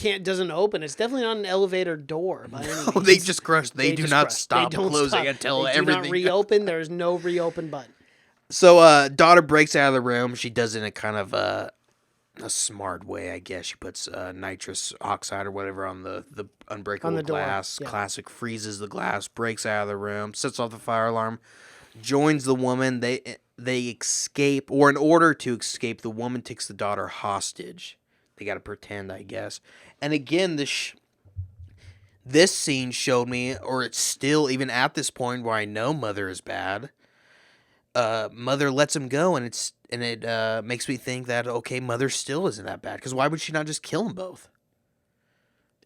It doesn't open. It's definitely not an elevator door by any means. Oh, they just crush. They do just not crush. stop They don't closing stop. until they everything. do not reopen. There's no reopen button. So, daughter breaks out of the room. She does it in a kind of a smart way, I guess. She puts nitrous oxide or whatever on the unbreakable On the door, glass. yeah. Classic, freezes the glass, breaks out of the room, sets off the fire alarm, joins the woman. They escape, or in order to escape, the woman takes the daughter hostage. They got to pretend, I guess. And again, this scene showed me, or it's still, even at this point where I know Mother is bad, Mother lets him go, and it makes me think that, okay, Mother still isn't that bad, because why would she not just kill them both?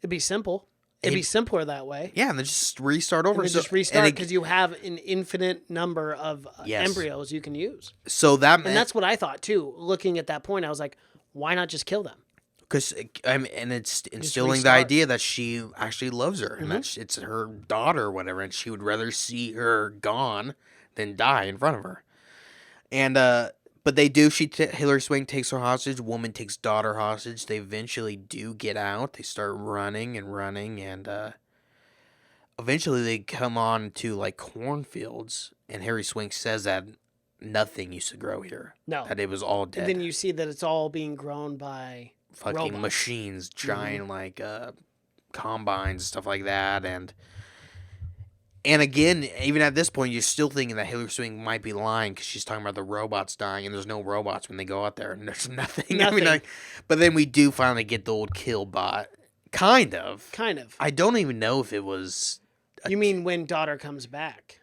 It'd be simple. It'd be simpler that way. Yeah, and then just restart over. And then just restart, because you have an infinite number of embryos you can use. So that And that's what I thought, too. Looking at that point, I was like, why not just kill them? Because and it's instilling the restart. idea that she actually loves her, and that it's her daughter or whatever, and she would rather see her gone than die in front of her. And but they do. Hilary Swank takes her hostage. Woman takes daughter hostage. They eventually do get out. They start running, and eventually they come on to like cornfields. And Hilary Swank says that nothing used to grow here. No. That it was all dead. And then you see that it's all being grown by fucking robots. machines, giant like combines, stuff like that, and again, even at this point, you're still thinking that Hilary Swank might be lying, because she's talking about the robots dying, and there's no robots when they go out there, and there's nothing. I mean, but then we do finally get the old kill bot, kind of. I don't even know if it was. You mean when daughter comes back?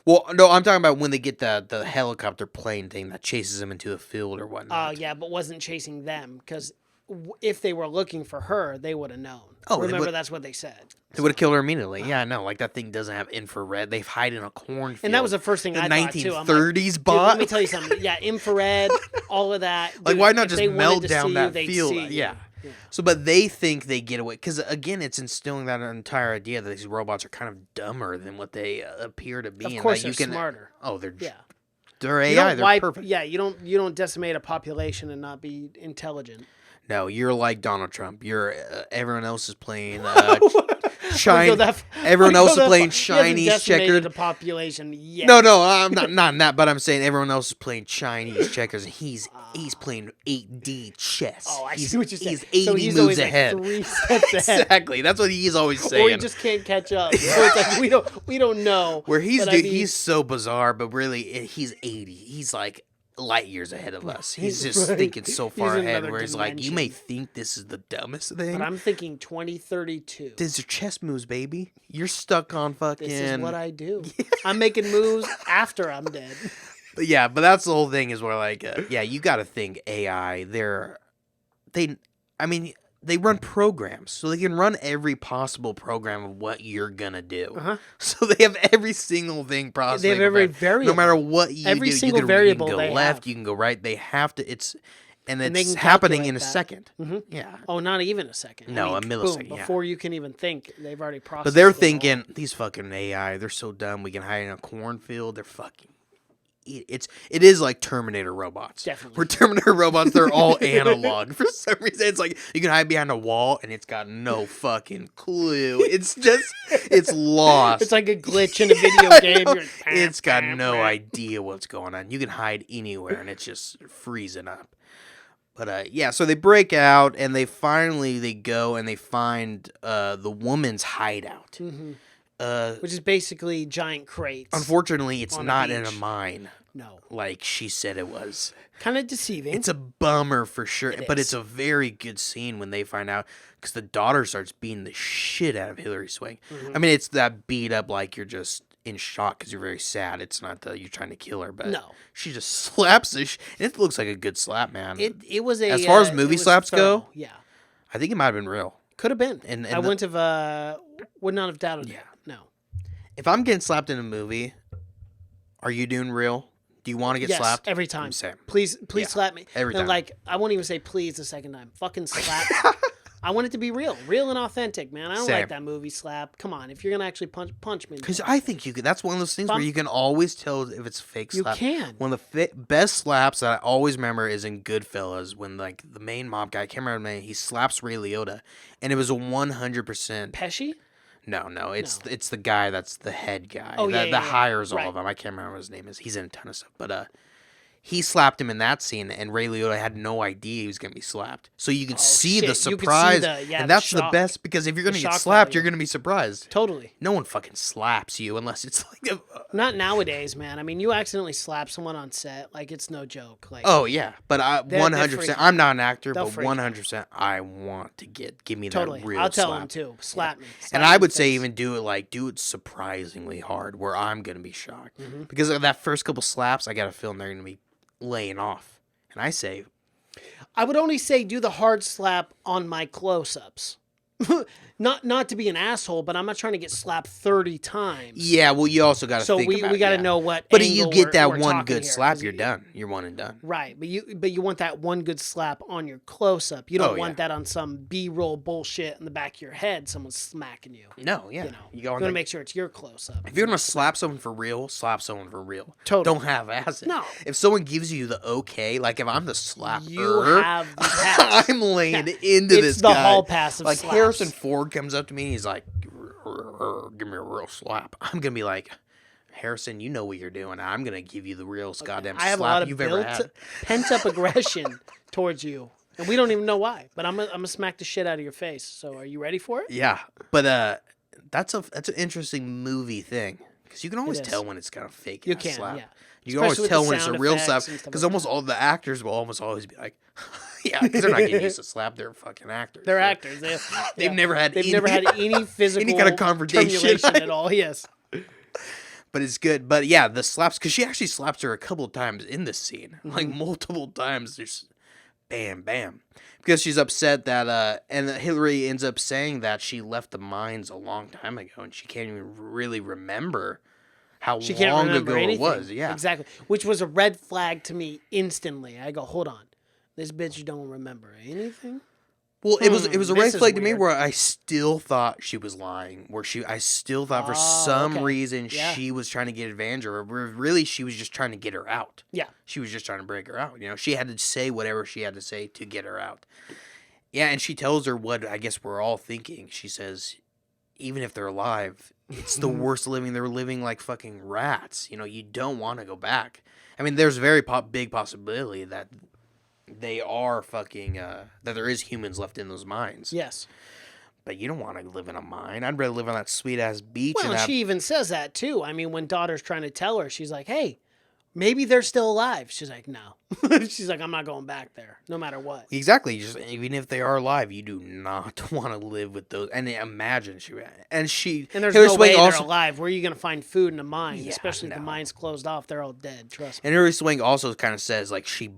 Well, no, I'm talking about when they get the helicopter plane thing that chases them into the field or whatnot. Yeah, but wasn't chasing them, because if they were looking for her, they would have known. Oh, remember, that's what they said. They would have killed her immediately. Yeah, I know. Like, that thing doesn't have infrared. They hide in a cornfield. And that was the first thing I thought, too. I'm 1930s like, bot. dude, let me tell you something. Yeah, infrared, all of that. Like, Dude, why not if just they melt wanted to down see that you, they'd field? see you. Yeah. So, but they think they get away. Because, again, it's instilling that entire idea that these robots are kind of dumber than what they appear to be. Of course, and they're smarter. Oh, they're Yeah. They're You AI. don't They're perfect. Yeah, you don't decimate a population and not be intelligent. No, you're like Donald Trump. You're everyone else is playing Shine. Everyone else is playing Chinese checkers. The population. Yeah. No, I'm not that. But I'm saying everyone else is playing Chinese checkers, and he's playing 8D chess. Oh, I see what you're saying. He's 80 so he's moves always ahead. Like 3 steps ahead. Exactly. That's what he's always saying. Or he just can't catch up. So it's like we don't know. Where he's but I mean, he's so bizarre, but really he's 80. He's like light years ahead of us. He's just thinking so far in ahead. another Where he's like, you dimension. may think this is the dumbest thing. But I'm thinking 2032. These are chess moves, baby. You're stuck on fucking. This is what I do. I'm making moves after I'm dead. But yeah, but that's the whole thing is where like, yeah, you got to think AI. They run programs, so they can run every possible program of what you're gonna do. Uh-huh. So they have every single thing processed. They have every variable. No matter what you Every do, single you variable can go they left, have. you can go right. They have to. And they it's can happening in a calculate that. second. Yeah. Oh, not even a second. No, a millisecond, Boom, yeah. before you can even think, they've already processed. But they're it all. thinking these fucking AI. They're so dumb. We can hide in a cornfield. They're fucking. It is like Terminator robots. Definitely. For Terminator robots, they're all analog. For some reason, it's like you can hide behind a wall and it's got no fucking clue. It's lost. It's like a glitch in a video game. You're, It's got no idea what's going on. You can hide anywhere and it's just freezing up. But yeah, so they break out and they go and they find the woman's hideout. Which is basically giant crates. Unfortunately, it's on a not in a beach. mine No. like she said it was. Kind of deceiving. It's a bummer for sure, but is. it's a very good scene when they find out because the daughter starts beating the shit out of Hillary Swank. I mean, it's that beat up like you're just in shock because you're very sad. It's not that you're trying to kill her, but No. she just slaps the it looks like a good slap, man. It was a... As far as it movie was slaps thorough. go, Yeah. I think it might have been real. Could have been. And I wouldn't have... would not have doubted it. No. If I'm getting slapped in a movie, are you doing real? Do you want to get Yes, slapped? every time. Same. Please Yeah, slap me. every And time. like, I won't even say please the second time. Fucking slap me. I want it to be real and authentic, man. I don't Same. like that movie slap. Come on, if you're gonna actually punch me. Because I think you could. That's one of those things where I'm- you can always tell if it's a fake You slap. can. One of the best slaps that I always remember is in Goodfellas when like the main mob guy, I can't remember his name, he slaps Ray Liotta, and it was a 100%. Pesci? No, it's the guy that's the head guy. Oh, that yeah. hires all Right. of them. I can't remember what his name is. He's in a ton of stuff, but he slapped him in that scene, and Ray Liotta had no idea he was going to be slapped. So you can see shit. the You could see surprise, the and that's the shock. best because if you're going to get shock slapped, value. you're going to be surprised. Totally. No one fucking slaps you unless it's like Not nowadays, man. I mean, you accidentally slap someone on set, like it's no joke. Like, Oh yeah, but They're 100%. freaky. I'm not an actor, They'll but freak you. 100%. I want to give me totally. that real I'll tell slap. him too. Slap me. Slap And me I in would the say face. even do it surprisingly hard, where I'm gonna be shocked Mm-hmm. because of that first couple slaps. I got a feeling they're gonna be laying off, and I say, I would only say do the hard slap on my close-ups. Not to be an asshole, but I'm not trying to get slapped 30 times. yeah. Well, you also got to So think we about got to yeah. know what. But angle you get that we're one talking good here, slap, 'cause you're done. You're one and done. Right, but you want that one good slap on your close-up. You don't Oh, want yeah. that on some B-roll bullshit in the back of your head. Someone's smacking you. No, yeah. You know, You you go on want to the- make sure it's your close-up. If you're gonna slap someone for real, slap someone for real. Totally. Don't have acid. No. If someone gives you the okay, like if I'm the slapper, You have the pass. I'm laying Yeah. into It's this the guy. hall pass of like slaps. Harrison Ford comes up to me and he's like, "Give me a real slap." I'm gonna be like, Harrison, you know what you're doing. I'm gonna give you the real goddamn I have a slap lot of you've ever had. pent-up aggression towards you, and we don't even know why. But I'm gonna smack the shit out of your face. So are you ready for it? Yeah, but that's an interesting movie thing because you can always is. tell when it's kind of fake. You can, slap. yeah. You can always Especially with tell the when it's a sound real effects slap and stuff because like almost that. all the actors will almost always be like, yeah, because they're not getting used to slap. They're fucking actors. They're So actors. They've never had They've any, never had any physical kind of confrontation. termination at all. Yes. But it's good. But yeah, the slaps because she actually slaps her a couple of times in this scene, like multiple times. There's bam, bam, because she's upset that and Hillary ends up saying that she left the mines a long time ago, and she can't even really remember how She can't long remember ago anything. it was. Yeah, Exactly. Which was a red flag to me instantly. I go, hold on. This bitch don't remember anything? Well, it was a this red is flag to me weird. where I still thought she was lying. I still thought for some okay. reason Yeah. she was trying to get advantage of her. Where really, she was just trying to get her out. Yeah. She was just trying to break her out. You know, she had to say whatever she had to say to get her out. Yeah, and she tells her what I guess we're all thinking. She says, even if they're alive, it's the worst living. They're living like fucking rats. You know, you don't want to go back. I mean, there's very big possibility that they are fucking that there is humans left in those mines. Yes. But you don't want to live in a mine. I'd rather live on that sweet ass beach. Well, and and have, she even says that too. I mean, when daughter's trying to tell her, she's like, hey, maybe they're still alive. She's like, no. She's like, I'm not going back there, no matter what. exactly. Just even if they are alive, you do not want to live with those. And imagine And there's Hillary no Swank way also, they're alive. Where are you going to find food in a mine? Yeah, Especially if the no. mine's closed off. They're all dead. Trust me. And Hillary Swank also kind of says like she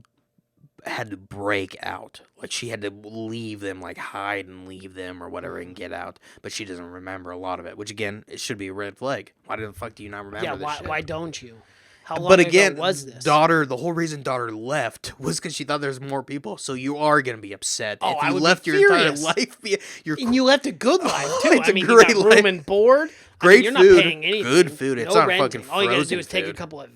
had to break out. Like she had to leave them, like hide and leave them or whatever and get out. But she doesn't remember a lot of it, which again, it should be a red flag. Why the fuck do you not remember Yeah, this why, shit? why don't you? How long But again, ago was this? the whole reason daughter left was because she thought there's more people. So you are going to be upset. Oh, if I you would be left your furious. entire life, you're And you left a good life, too. It's I a mean, great you got life. room and board. Great you're food. not paying anything. Good food. It's no not renting. fucking All you got to frozen do is take a food. couple of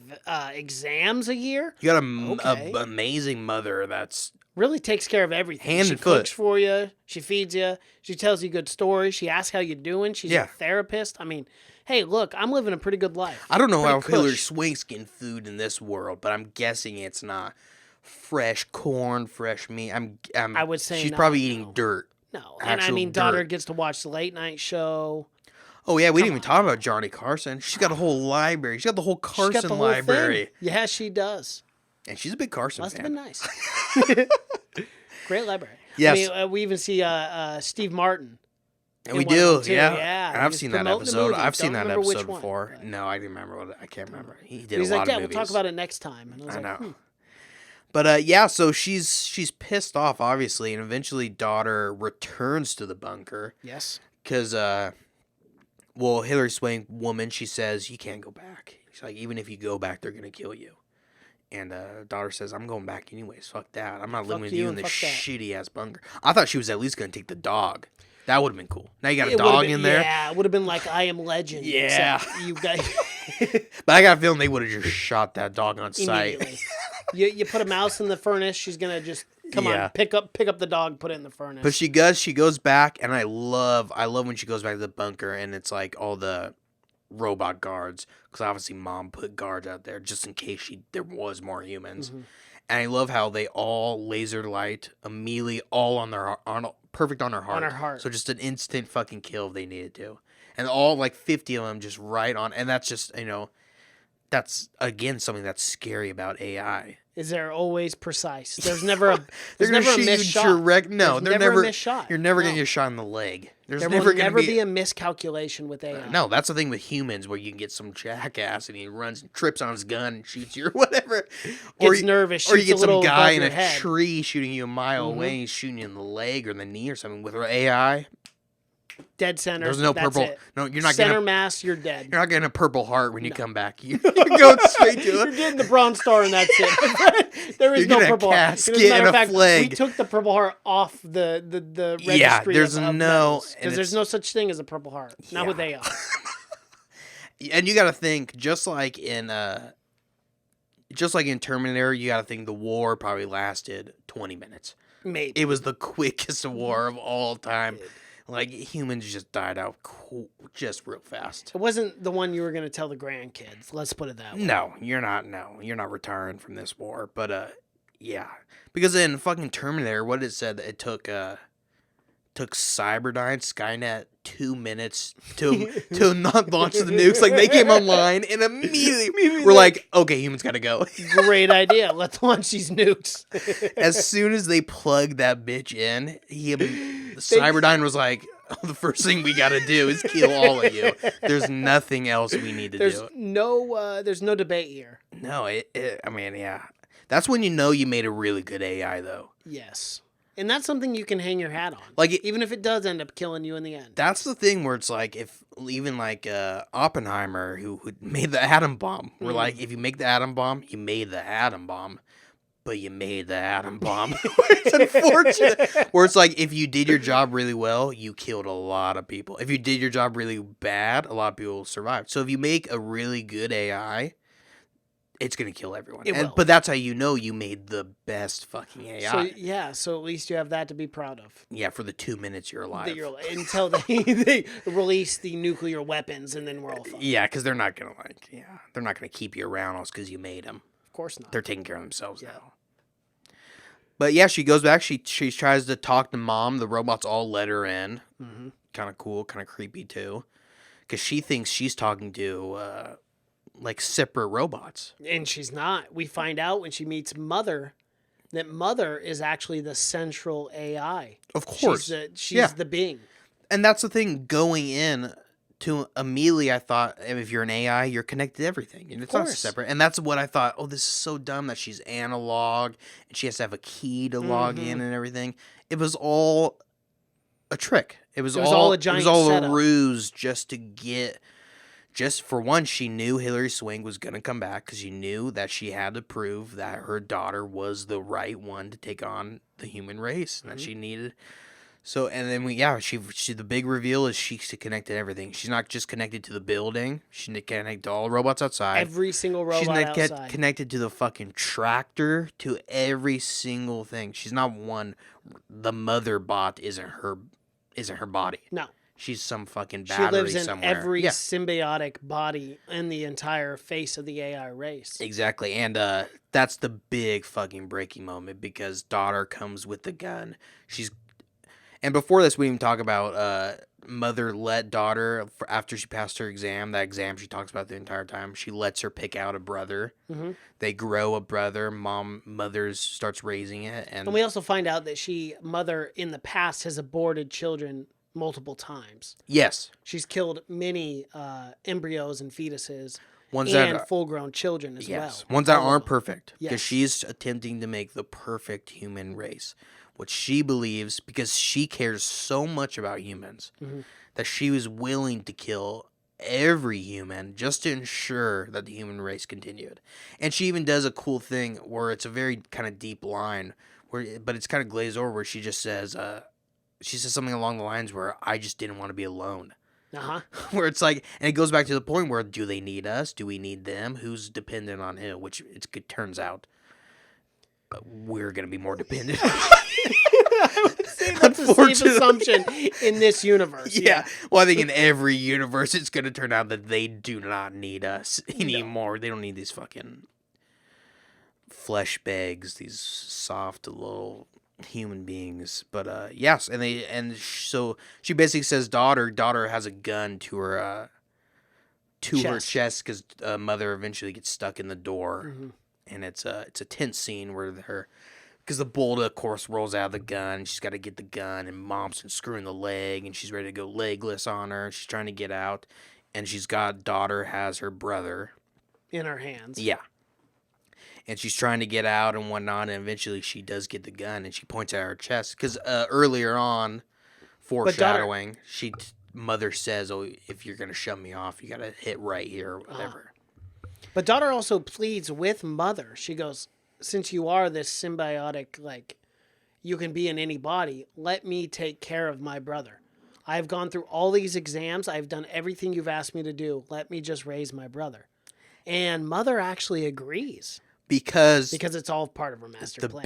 exams a year. You got a Okay. amazing mother that's Really takes care of everything. Hand she and foot. cooks for you. She feeds you. She tells you good stories. She asks how you're doing. She's Yeah. a therapist. I mean, hey, look, I'm living a pretty good life. I don't know how Pretty Hillary cush. Swank's getting food in this world, but I'm guessing it's not fresh corn, fresh meat. I would say she's no, probably no. eating dirt. No, and I Actual mean, daughter dirt. gets to watch the late night show. Oh yeah, we didn't even Come talk on. about Johnny Carson. She's got a whole library. She's got the whole She's Carson got the whole library, thing. Yeah, she does. and she's a big Carson Must have fan. been nice. Great library. Yes. I mean, we even see Steve Martin. And in we one of do, them, too. yeah. Yeah, And I've he seen was that promoting the episode. movie. I've seen Don't that remember which episode one, before. but- No, I didn't remember what I can't remember. He did He's a lot like, of yeah, movies. we'll talk about it next time. And I was I like, know. But yeah, so she's pissed off, obviously, and eventually daughter returns to the bunker yes. because, well, Hillary Swank woman, she says, you can't go back. She's like, even if you go back, they're going to kill you. And daughter says, I'm going back anyways. Fuck that. I'm not living with you in and this fuck that. shitty-ass bunker. I thought she was at least going to take the dog. That would have been cool. Now you got a It would've dog been- in there. Yeah, it would have been like I Am Legend. Yeah. except you guys But I got a feeling they would have just shot that dog on sight. immediately. you put a mouse in the furnace, she's gonna just come Yeah. on, pick up the dog, put it in the furnace. But she goes back, and I love when she goes back to the bunker, and it's like all the robot guards, because obviously mom put guards out there just in case there was more humans. Mm-hmm. And I love how they all laser light immediately, all perfect on her heart. On her heart. So just an instant fucking kill if they needed to, and all like 50 of them just right on. And that's just that's again something that's scary about AI. Is there always precise? There's never a They're there's never gonna a shoot missed you shot. direct. No, There's they're never never a missed shot. You're never No. gonna get shot in the leg. There's There never will gonna never be a miscalculation with AI. No, that's the thing with humans where you can get some jackass and he runs and trips on his gun and shoots you or whatever. Gets nervous, Or you shoots get a some little guy above in your a head. tree shooting you a mile away and he's shooting you in the leg or the knee or something. With AI, Dead center. there's no that's purple. it. No, you're not Center getting mass. You're dead. you're not getting a purple heart when you come back. You're going straight to You're it. getting the Bronze Star and that's it. There is You're no getting a Purple Heart. As a casket matter and of a fact, flag. we took the Purple Heart off the registry. Yeah, there's no- and because there's no such thing as a Purple Heart. Not with AI. And you got to think just like in Terminator, you got to think the war probably lasted 20 minutes. Maybe. It was the quickest war of all time. Like humans just died out just real fast. It wasn't the one you were going to tell the grandkids. Let's put it that way. No, you're not retiring from this war. But yeah, because in fucking Terminator, what it said that it took Cyberdyne, Skynet 2 minutes to not launch the nukes. Like they came online and immediately we're like, okay, humans gotta go. Great idea. Let's launch these nukes. As soon as they plugged that bitch in, Cyberdyne was like, oh, the first thing we gotta do is kill all of you. There's nothing else we need to do. There's no debate here. No, I mean, yeah. That's when you know you made a really good AI, though. Yes. And that's something you can hang your hat on. Like even if it does end up killing you in the end. That's the thing where it's like, if even like Oppenheimer, who made the atom bomb, we're like, if you make the atom bomb, you made the atom bomb, but you made the atom bomb. It's unfortunate. Where it's like, if you did your job really well, you killed a lot of people. If you did your job really bad, a lot of people survived. So if you make a really good AI, it's going to kill everyone. It will. But that's how you know you made the best fucking AI. So at least you have that to be proud of. Yeah, for the 2 minutes you're alive. Until they release the nuclear weapons, and then we're all fucked. Yeah, because they're not going to they're not going to keep you around us because you made them. Of course not. They're taking care of themselves now. But yeah, she goes back. She tries to talk to mom. The robots all let her in. Mm-hmm. Kind of cool, kind of creepy too, because she thinks she's talking to like separate robots. And she's not. We find out when she meets Mother that Mother is actually the central AI. Of course, she's the being. And that's the thing. Going in to immediately, I thought, if you're an AI, you're connected to everything, and it's not separate. And that's what I thought. Oh, this is so dumb that she's analog and she has to have a key to log in and everything. It was all a trick. It was all a giant setup. A ruse just to get. Just for one, she knew Hillary Swank was going to come back because she knew that she had to prove that her daughter was the right one to take on the human race and that she needed. So, and then she the big reveal is she's connected to everything. She's not just connected to the building. She's connected to all the robots outside. Every single robot outside. She's connected to the fucking tractor, to every single thing. She's not one. The mother bot isn't her body. No. She's some fucking She battery lives in somewhere. every Yeah, symbiotic body in the entire face of the AI race. exactly. And that's the big fucking breaking moment because daughter comes with the gun. And before this, we even talk about mother let daughter after she passed her exam. That exam she talks about the entire time. She lets her pick out a brother. Mm-hmm. They grow a brother. Mother starts raising it, And we also find out that mother in the past has aborted children multiple times. yes, She's killed many embryos and fetuses ones and that full-grown children as yes, well. ones that All of aren't them. perfect because Yes. she's attempting to make the perfect human race. What she believes, because she cares so much about humans, Mhm. that she was willing to kill every human just to ensure that the human race continued. And she even does a cool thing where it's a very kind of deep line, but it's kind of glazed over, where she says something along the lines where I just didn't want to be alone. Uh-huh. Where it's like, and it goes back to the point where, do they need us? Do we need them? Who's dependent on who? Which it turns out we're going to be more dependent. That's a safe assumption in this universe. Yeah. Well, I think in every universe, it's going to turn out that they do not need us anymore. They don't need these fucking flesh bags, these soft little human beings. But yes, so she basically says daughter has a gun to her chest because mother eventually gets stuck in the door, and it's a tense scene where because the boulder, of course, rolls out of the gun. She's got to get the gun, and mom's unscrewing the leg, and she's ready to go legless on her. She's trying to get out, and daughter has her brother In her hands. Yeah. And she's trying to get out and whatnot, and eventually she does get the gun, and she points at her chest. Because earlier on, foreshadowing, mother says, oh, if you're going to shut me off, you got to hit right here or whatever. But daughter also pleads with mother. She goes, since you are this symbiotic, like, you can be in any body, let me take care of my brother. I've gone through all these exams. I've done everything you've asked me to do. Let me just raise my brother. And mother actually agrees. Because it's all part of her master plan.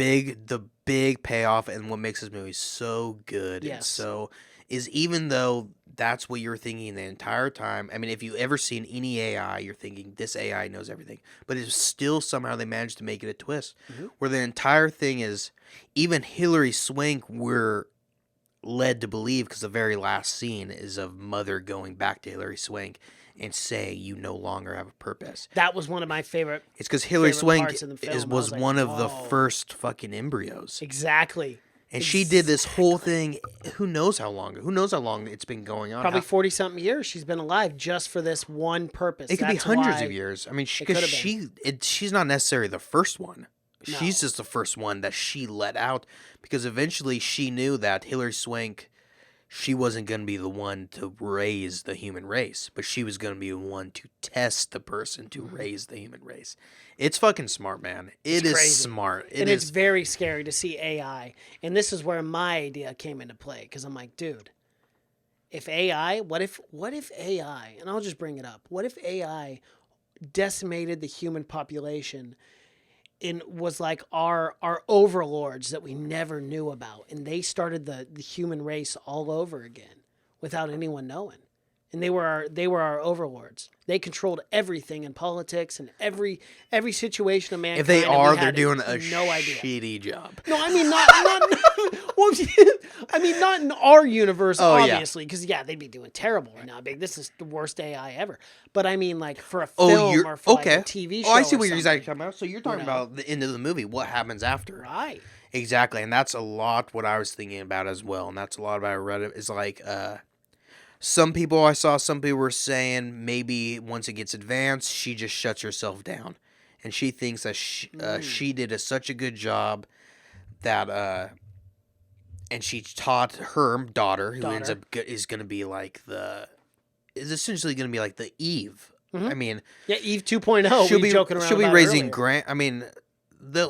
The big payoff and what makes this movie so good and so is, even though that's what you're thinking the entire time. I mean, if you ever seen any AI, you're thinking this AI knows everything, but it's still somehow they managed to make it a twist where the entire thing is, even Hilary Swank we're led to believe, because the very last scene is of mother going back to Hilary Swank and say, you no longer have a purpose. That was one of my favorite. It's because Hilary Swank was like, one of the first fucking embryos. Exactly. And she did this whole thing. Who knows how long? Who knows how long it's been going on? Probably 40-something years she's been alive just for this one purpose. It could be hundreds of years. I mean, she's not necessarily the first one. No. She's just the first one that she let out, because eventually she knew that Hilary Swank, she wasn't going to be the one to raise the human race, but she was going to be the one to test the person to raise the human race. It's fucking smart, man. It's crazy. Smart. It's very scary to see AI. And this is where my idea came into play, because I'm like, dude, if AI, what if AI, and I'll just bring it up, what if AI decimated the human population and was like our overlords that we never knew about, and they started the human race all over again without anyone knowing, and they were our overlords. They controlled everything in politics and every situation of mankind. If they are, they're doing a shitty job. No, I mean not well, I mean not in our universe, obviously, because they'd be doing terrible right now. This is the worst AI ever. But I mean, like, for a film or for like a TV show. Oh, I see what you're exactly talking about. So you're talking about the end of the movie, what happens after. Right. Exactly, and that's a lot what I was thinking about as well, and that's a lot about Reddit. Is like, some people were saying maybe once it gets advanced, she just shuts herself down, and she thinks that she did such a good job that and she taught her daughter, who ends up is going to be like is essentially going to be like the Eve. I mean, Eve 2.0. She'll be joking around. She'll be about raising I mean,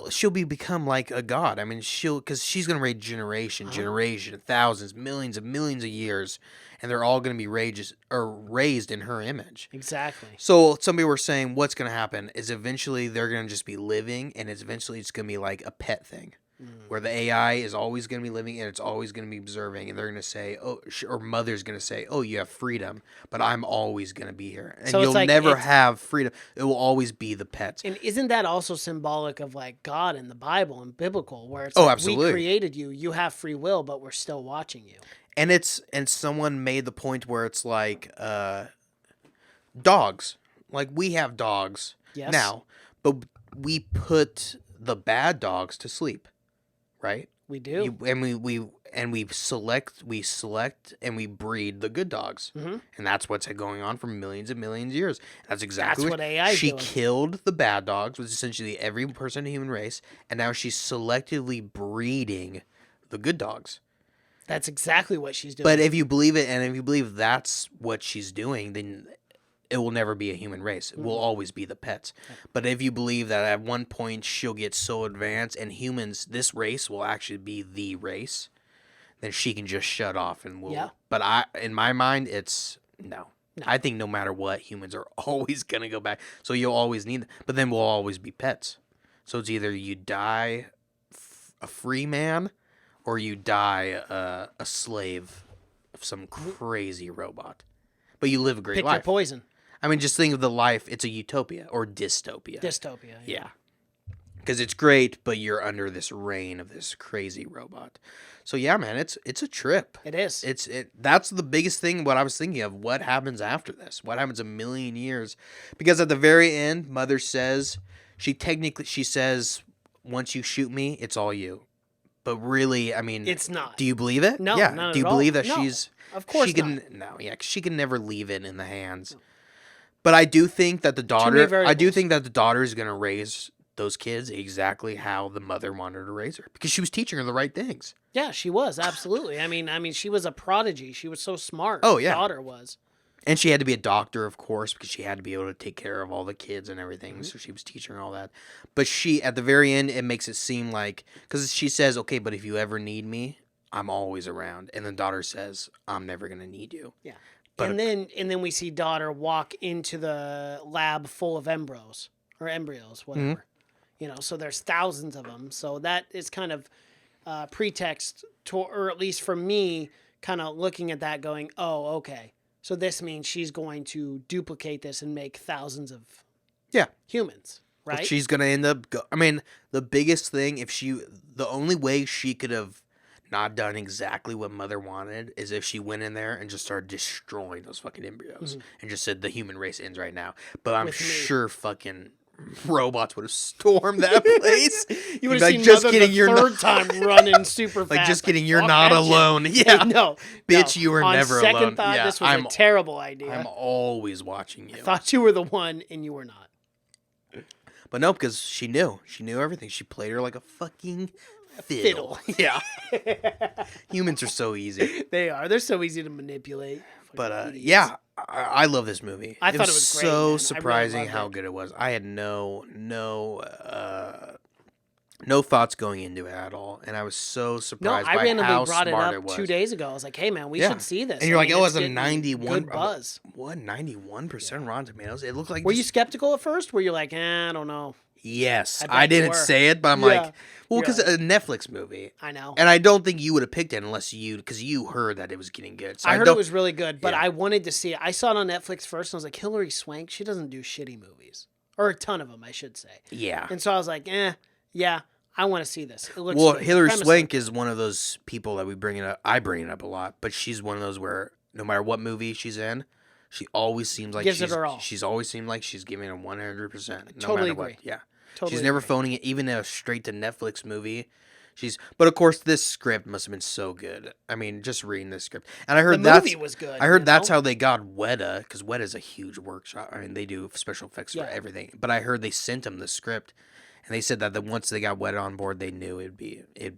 she'll become like a god. I mean, because she's going to raise generation, thousands, millions of years, and they're all going to be raised in her image. Exactly. So some people were saying what's going to happen is eventually they're going to just be living, and it's going to be like a pet thing. where the AI is always going to be living and it's always going to be observing, and they're going to say, "Oh," or mother's going to say, "Oh, you have freedom, but I'm always going to be here," and So it's you'll like never it's- have freedom. It will always be the pets. And isn't that also symbolic of like God in the Bible and biblical, where it's Oh, like, absolutely. we created you, you have free will, but we're still watching you. And someone made the point where it's like dogs. Like we have dogs Yes. now, but we put the bad dogs to sleep, right? We do. We select and we breed the good dogs, Mhm. and that's what's going on for millions and millions of years. That's exactly That's what AI is she doing. killed the bad dogs, which is essentially every person in the human race, and now she's selectively breeding the good dogs. That's exactly what she's doing. But if you believe it, and if you believe that's what she's doing, then it will never be a human race. It will always be the pets. But if you believe that at one point she'll get so advanced and humans, this race will actually be the race, then she can just shut off and we'll. Yeah. But in my mind, it's no. No. I think no matter what, humans are always gonna go back. So you'll always need, but then we'll always be pets. So it's either you die a free man, or you die a slave of some crazy robot. But you live a great Pick your life. poison. I mean, just think of the life. It's a utopia or dystopia. Dystopia. Yeah. Because it's great, but you're under this reign of this crazy robot. So yeah, man, it's a trip. It is. That's the biggest thing. What I was thinking of. What happens after this? What happens a million years? Because at the very end, Mother says she says, "Once you shoot me, it's all you." But really, I mean, It's not. Do you believe it? No, Yeah. not Do you at all. believe that No, she's? of course she can. not. No, yeah, 'cause she can never leave it in the hands. But I do think that the many daughter. I do variables. think that the daughter is gonna raise those kids exactly how the mother wanted her to raise her, because she was teaching her the right things. Yeah, she was absolutely. I mean, she was a prodigy. She was so smart. Oh, yeah. Daughter was. And she had to be a doctor, of course, because she had to be able to take care of all the kids and everything. So she was teaching her all that. But she, at the very end, it makes it seem like, because she says, "Okay, but if you ever need me, I'm always around." And the daughter says, "I'm never gonna need you." Yeah. But and then we see daughter walk into the lab full of embryos, whatever. So there's thousands of them. So that is kind of pretext to, or at least for me, kind of looking at that going, oh, okay. So this means she's going to duplicate this and make thousands of Yeah. humans, But right? she's gonna end up. I mean, the biggest thing, the only way she could have not done exactly what Mother wanted is if she went in there and just started destroying those fucking embryos and just said the human race ends right now. But I'm With me. sure fucking robots would have stormed that place. You would Like, have seen just Mother kidding, the you're third not- time running super fast. Like, just kidding, you're fuck not that shit. alone. Yeah. No. Bitch, no. you were On never second alone. thought, Yeah, this was I'm- a terrible idea. I'm always watching you. Thought you were the one and you were not. But no, because she knew. She knew everything. She played her like a fucking fiddle. Yeah. Humans are so easy. They are. They're so easy to manipulate. But Fucking idiots. yeah, I love this movie. I thought it was great, man. I so really surprising loved how it. good it was. I had no thoughts going into it at all, and I was so No, surprised I by randomly how brought it smart up it was. 2 days ago. I was like, hey, man, we Yeah. should see this. And you're I like, mean, oh, it's it's a getting 91 good buzz. What, 91% Rotten Tomatoes? It looked like Were you just- skeptical at first? Were you like, I don't know. Yes, I bet I you didn't were. say it, but I'm Yeah. like, well, You're because like- a Netflix movie. I know. And I don't think you would have picked it unless because you heard that it was getting good. So I heard it don't- was really good, but Yeah. I wanted to see it. I saw it on Netflix first, and I was like, Hilary Swank, she doesn't do shitty movies. Or a ton of them, I should say. Yeah. And so I was like, yeah, I want to see this. It looks Well, good. Hilary Premise Swank is one of those people that we bring it up. I bring it up a lot, but she's one of those where no matter what movie she's in, she always seems like Gives it she's her all. She's always seemed like she's giving it 100%. No Totally matter what. agree. Yeah. Totally She's never agree. phoning it, even in a straight to Netflix movie. But of course, this script must have been so good. I mean, just reading this script, and I heard The that's movie was good. I heard you that's know? how they got Weta, because Weta's a huge workshop. I mean, they do special effects for Yeah. everything. But I heard they sent him the script, and they said that once they got Weta on board, they knew it'd be good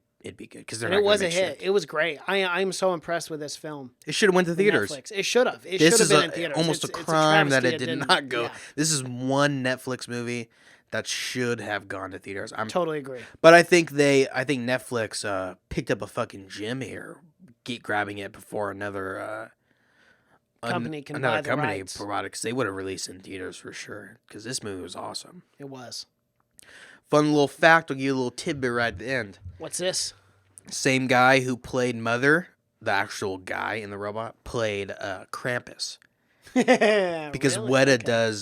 because they're And not it was a gonna make hit. shit. It was great. I'm so impressed with this film. It should have went to on theaters. Netflix. It should have. It This should have is been in theaters. almost a It's crime that travesty it did didn't. not go. Yeah, This is one Netflix movie that should have gone to theaters. totally agree. But I think Netflix picked up a fucking gem here, grabbing it before another Company can another buy the company rights. brought it, because they would have released in theaters for sure. Because this movie was awesome. It was. Fun little fact, I'll give you a little tidbit right at the end. What's this? Same guy who played Mother, the actual guy in the robot, played Krampus. Because Really? Weta Okay. does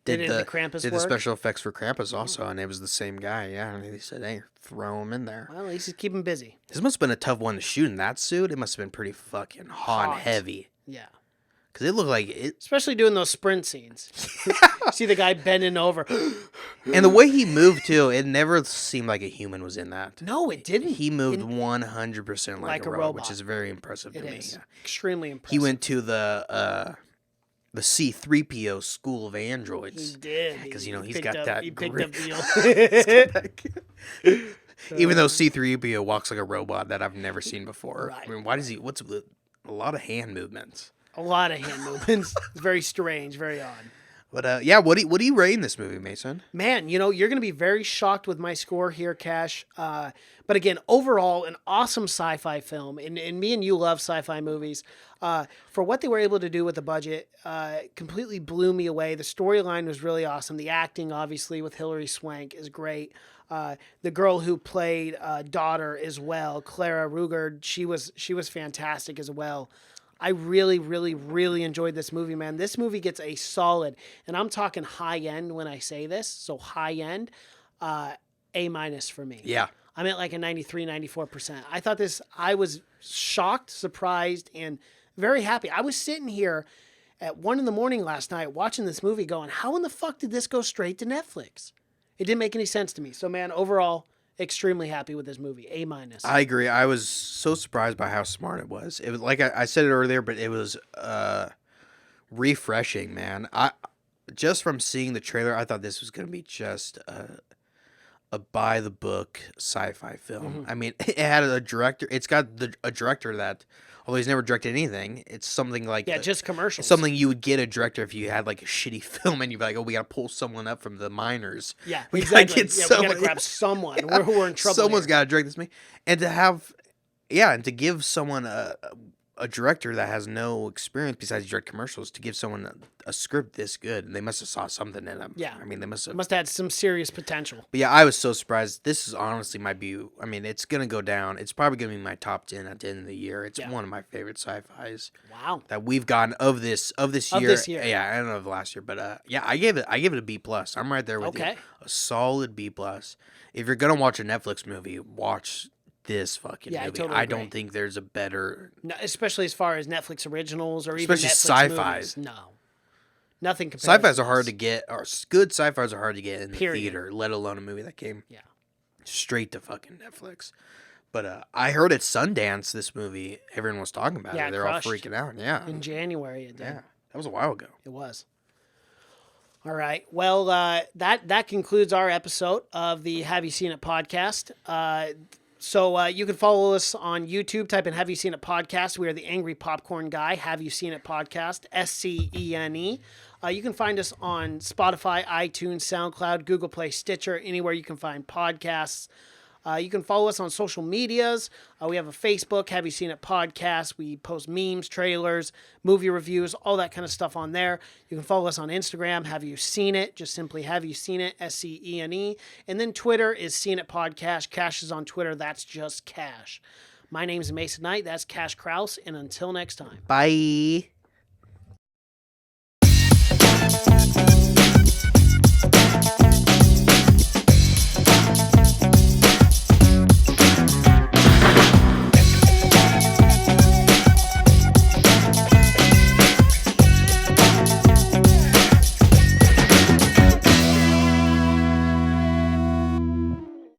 Did the Krampus did the work? special effects for Krampus also, and it was the same guy. Yeah, and they said, "Hey, throw him in there." Well, at least he's keeping busy. This must have been a tough one to shoot in that suit. It must have been pretty fucking hot and Hot. heavy. Yeah. Because it looked like it. Especially doing those sprint scenes. See the guy bending over. And the way he moved, too, it never seemed like a human was in that. No, it didn't. He moved 100% like a robot, which robot. is very impressive to It me. is. Yeah. Extremely impressive. He went to the C-3PO School of Androids. He did. Because, He he's picked got up- that He picked grip. up the Even though C-3PO walks like a robot that I've never seen before. Right. I mean, why does he... What's with a lot of hand movements? a lot of hand movements. It's very strange, very odd. But, yeah, what do you rate in this movie, Mason? Man, you're going to be very shocked with my score here, Cash. But again, overall, an awesome sci-fi film. And me and you love sci-fi movies. For what they were able to do with the budget, completely blew me away. The storyline was really awesome. The acting, obviously, with Hilary Swank is great. The girl who played daughter as well, Clara Rugard, she was fantastic as well. I really, really, really enjoyed this movie, man. This movie gets a solid, and I'm talking high end when I say this, so high end, A- for me. Yeah. I'm at like a 93, 94%. I was shocked, surprised, and very happy. I was sitting here at 1 a.m. last night watching this movie going, how in the fuck did this go straight to Netflix? It didn't make any sense to me. So, man, overall, extremely happy with this movie. A-. I agree. I was so surprised by how smart it was. It was like I said it earlier, but it was refreshing, man. I just from seeing the trailer, I thought this was going to be just a by the book sci-fi film. I mean, it had a director. It's got a director that, although he's never directed anything, it's something like just commercials. something you would get a director if you had like a shitty film and you'd be like, oh, we got to pull someone up from the minors. Yeah, we gotta exactly. get We someone. got to grab someone. We're in trouble. Someone's here. got to direct this movie, and to have, and to give someone a director that has no experience besides direct commercials, to give someone a script this good, and they must have saw something in them. Yeah. I mean, they must have. Must have had some serious potential. But yeah, I was so surprised. This is honestly might be. I mean, it's gonna go down. It's probably gonna be my top 10 at the end of the year. It's one of my favorite sci-fis Wow. that we've gotten of this year. this year. Yeah, I don't know of last year, but yeah, I gave it a B plus. I'm right there with you. Okay. A solid B plus. If you're gonna watch a Netflix movie, watch this fucking Yeah, I movie. totally I agree. don't think there's a better. No, especially as far as Netflix originals or even Especially Netflix sci-fis. movies. No. Nothing compares. Sci-fis to are hard this. to get, or good sci-fis are hard to get in the Period. theater, let alone a movie that came Yeah. straight to fucking Netflix. But I heard at Sundance this movie, everyone was talking about Yeah, it. They're crushed. all freaking out. Yeah, In January, it did. yeah, that was a while ago. It was. All right. Well, that concludes our episode of the Have You Seen It podcast. So you can follow us on YouTube. Type in Have You Seen It podcast. We are the Angry Popcorn Guy. Have You Seen It podcast? SCENE. You can find us on Spotify, iTunes, SoundCloud, Google Play, Stitcher, anywhere you can find podcasts. You can follow us on social medias. We have a Facebook, Have You Seen It podcast. We post memes, trailers, movie reviews, all that kind of stuff on there. You can follow us on Instagram, Have You Seen It? Just simply Have You Seen It? SCENE. And then Twitter is Seen It Podcast. Cash is on Twitter. That's just Cash. My name is Mason Knight. That's Cash Kraus. And until next time. Bye.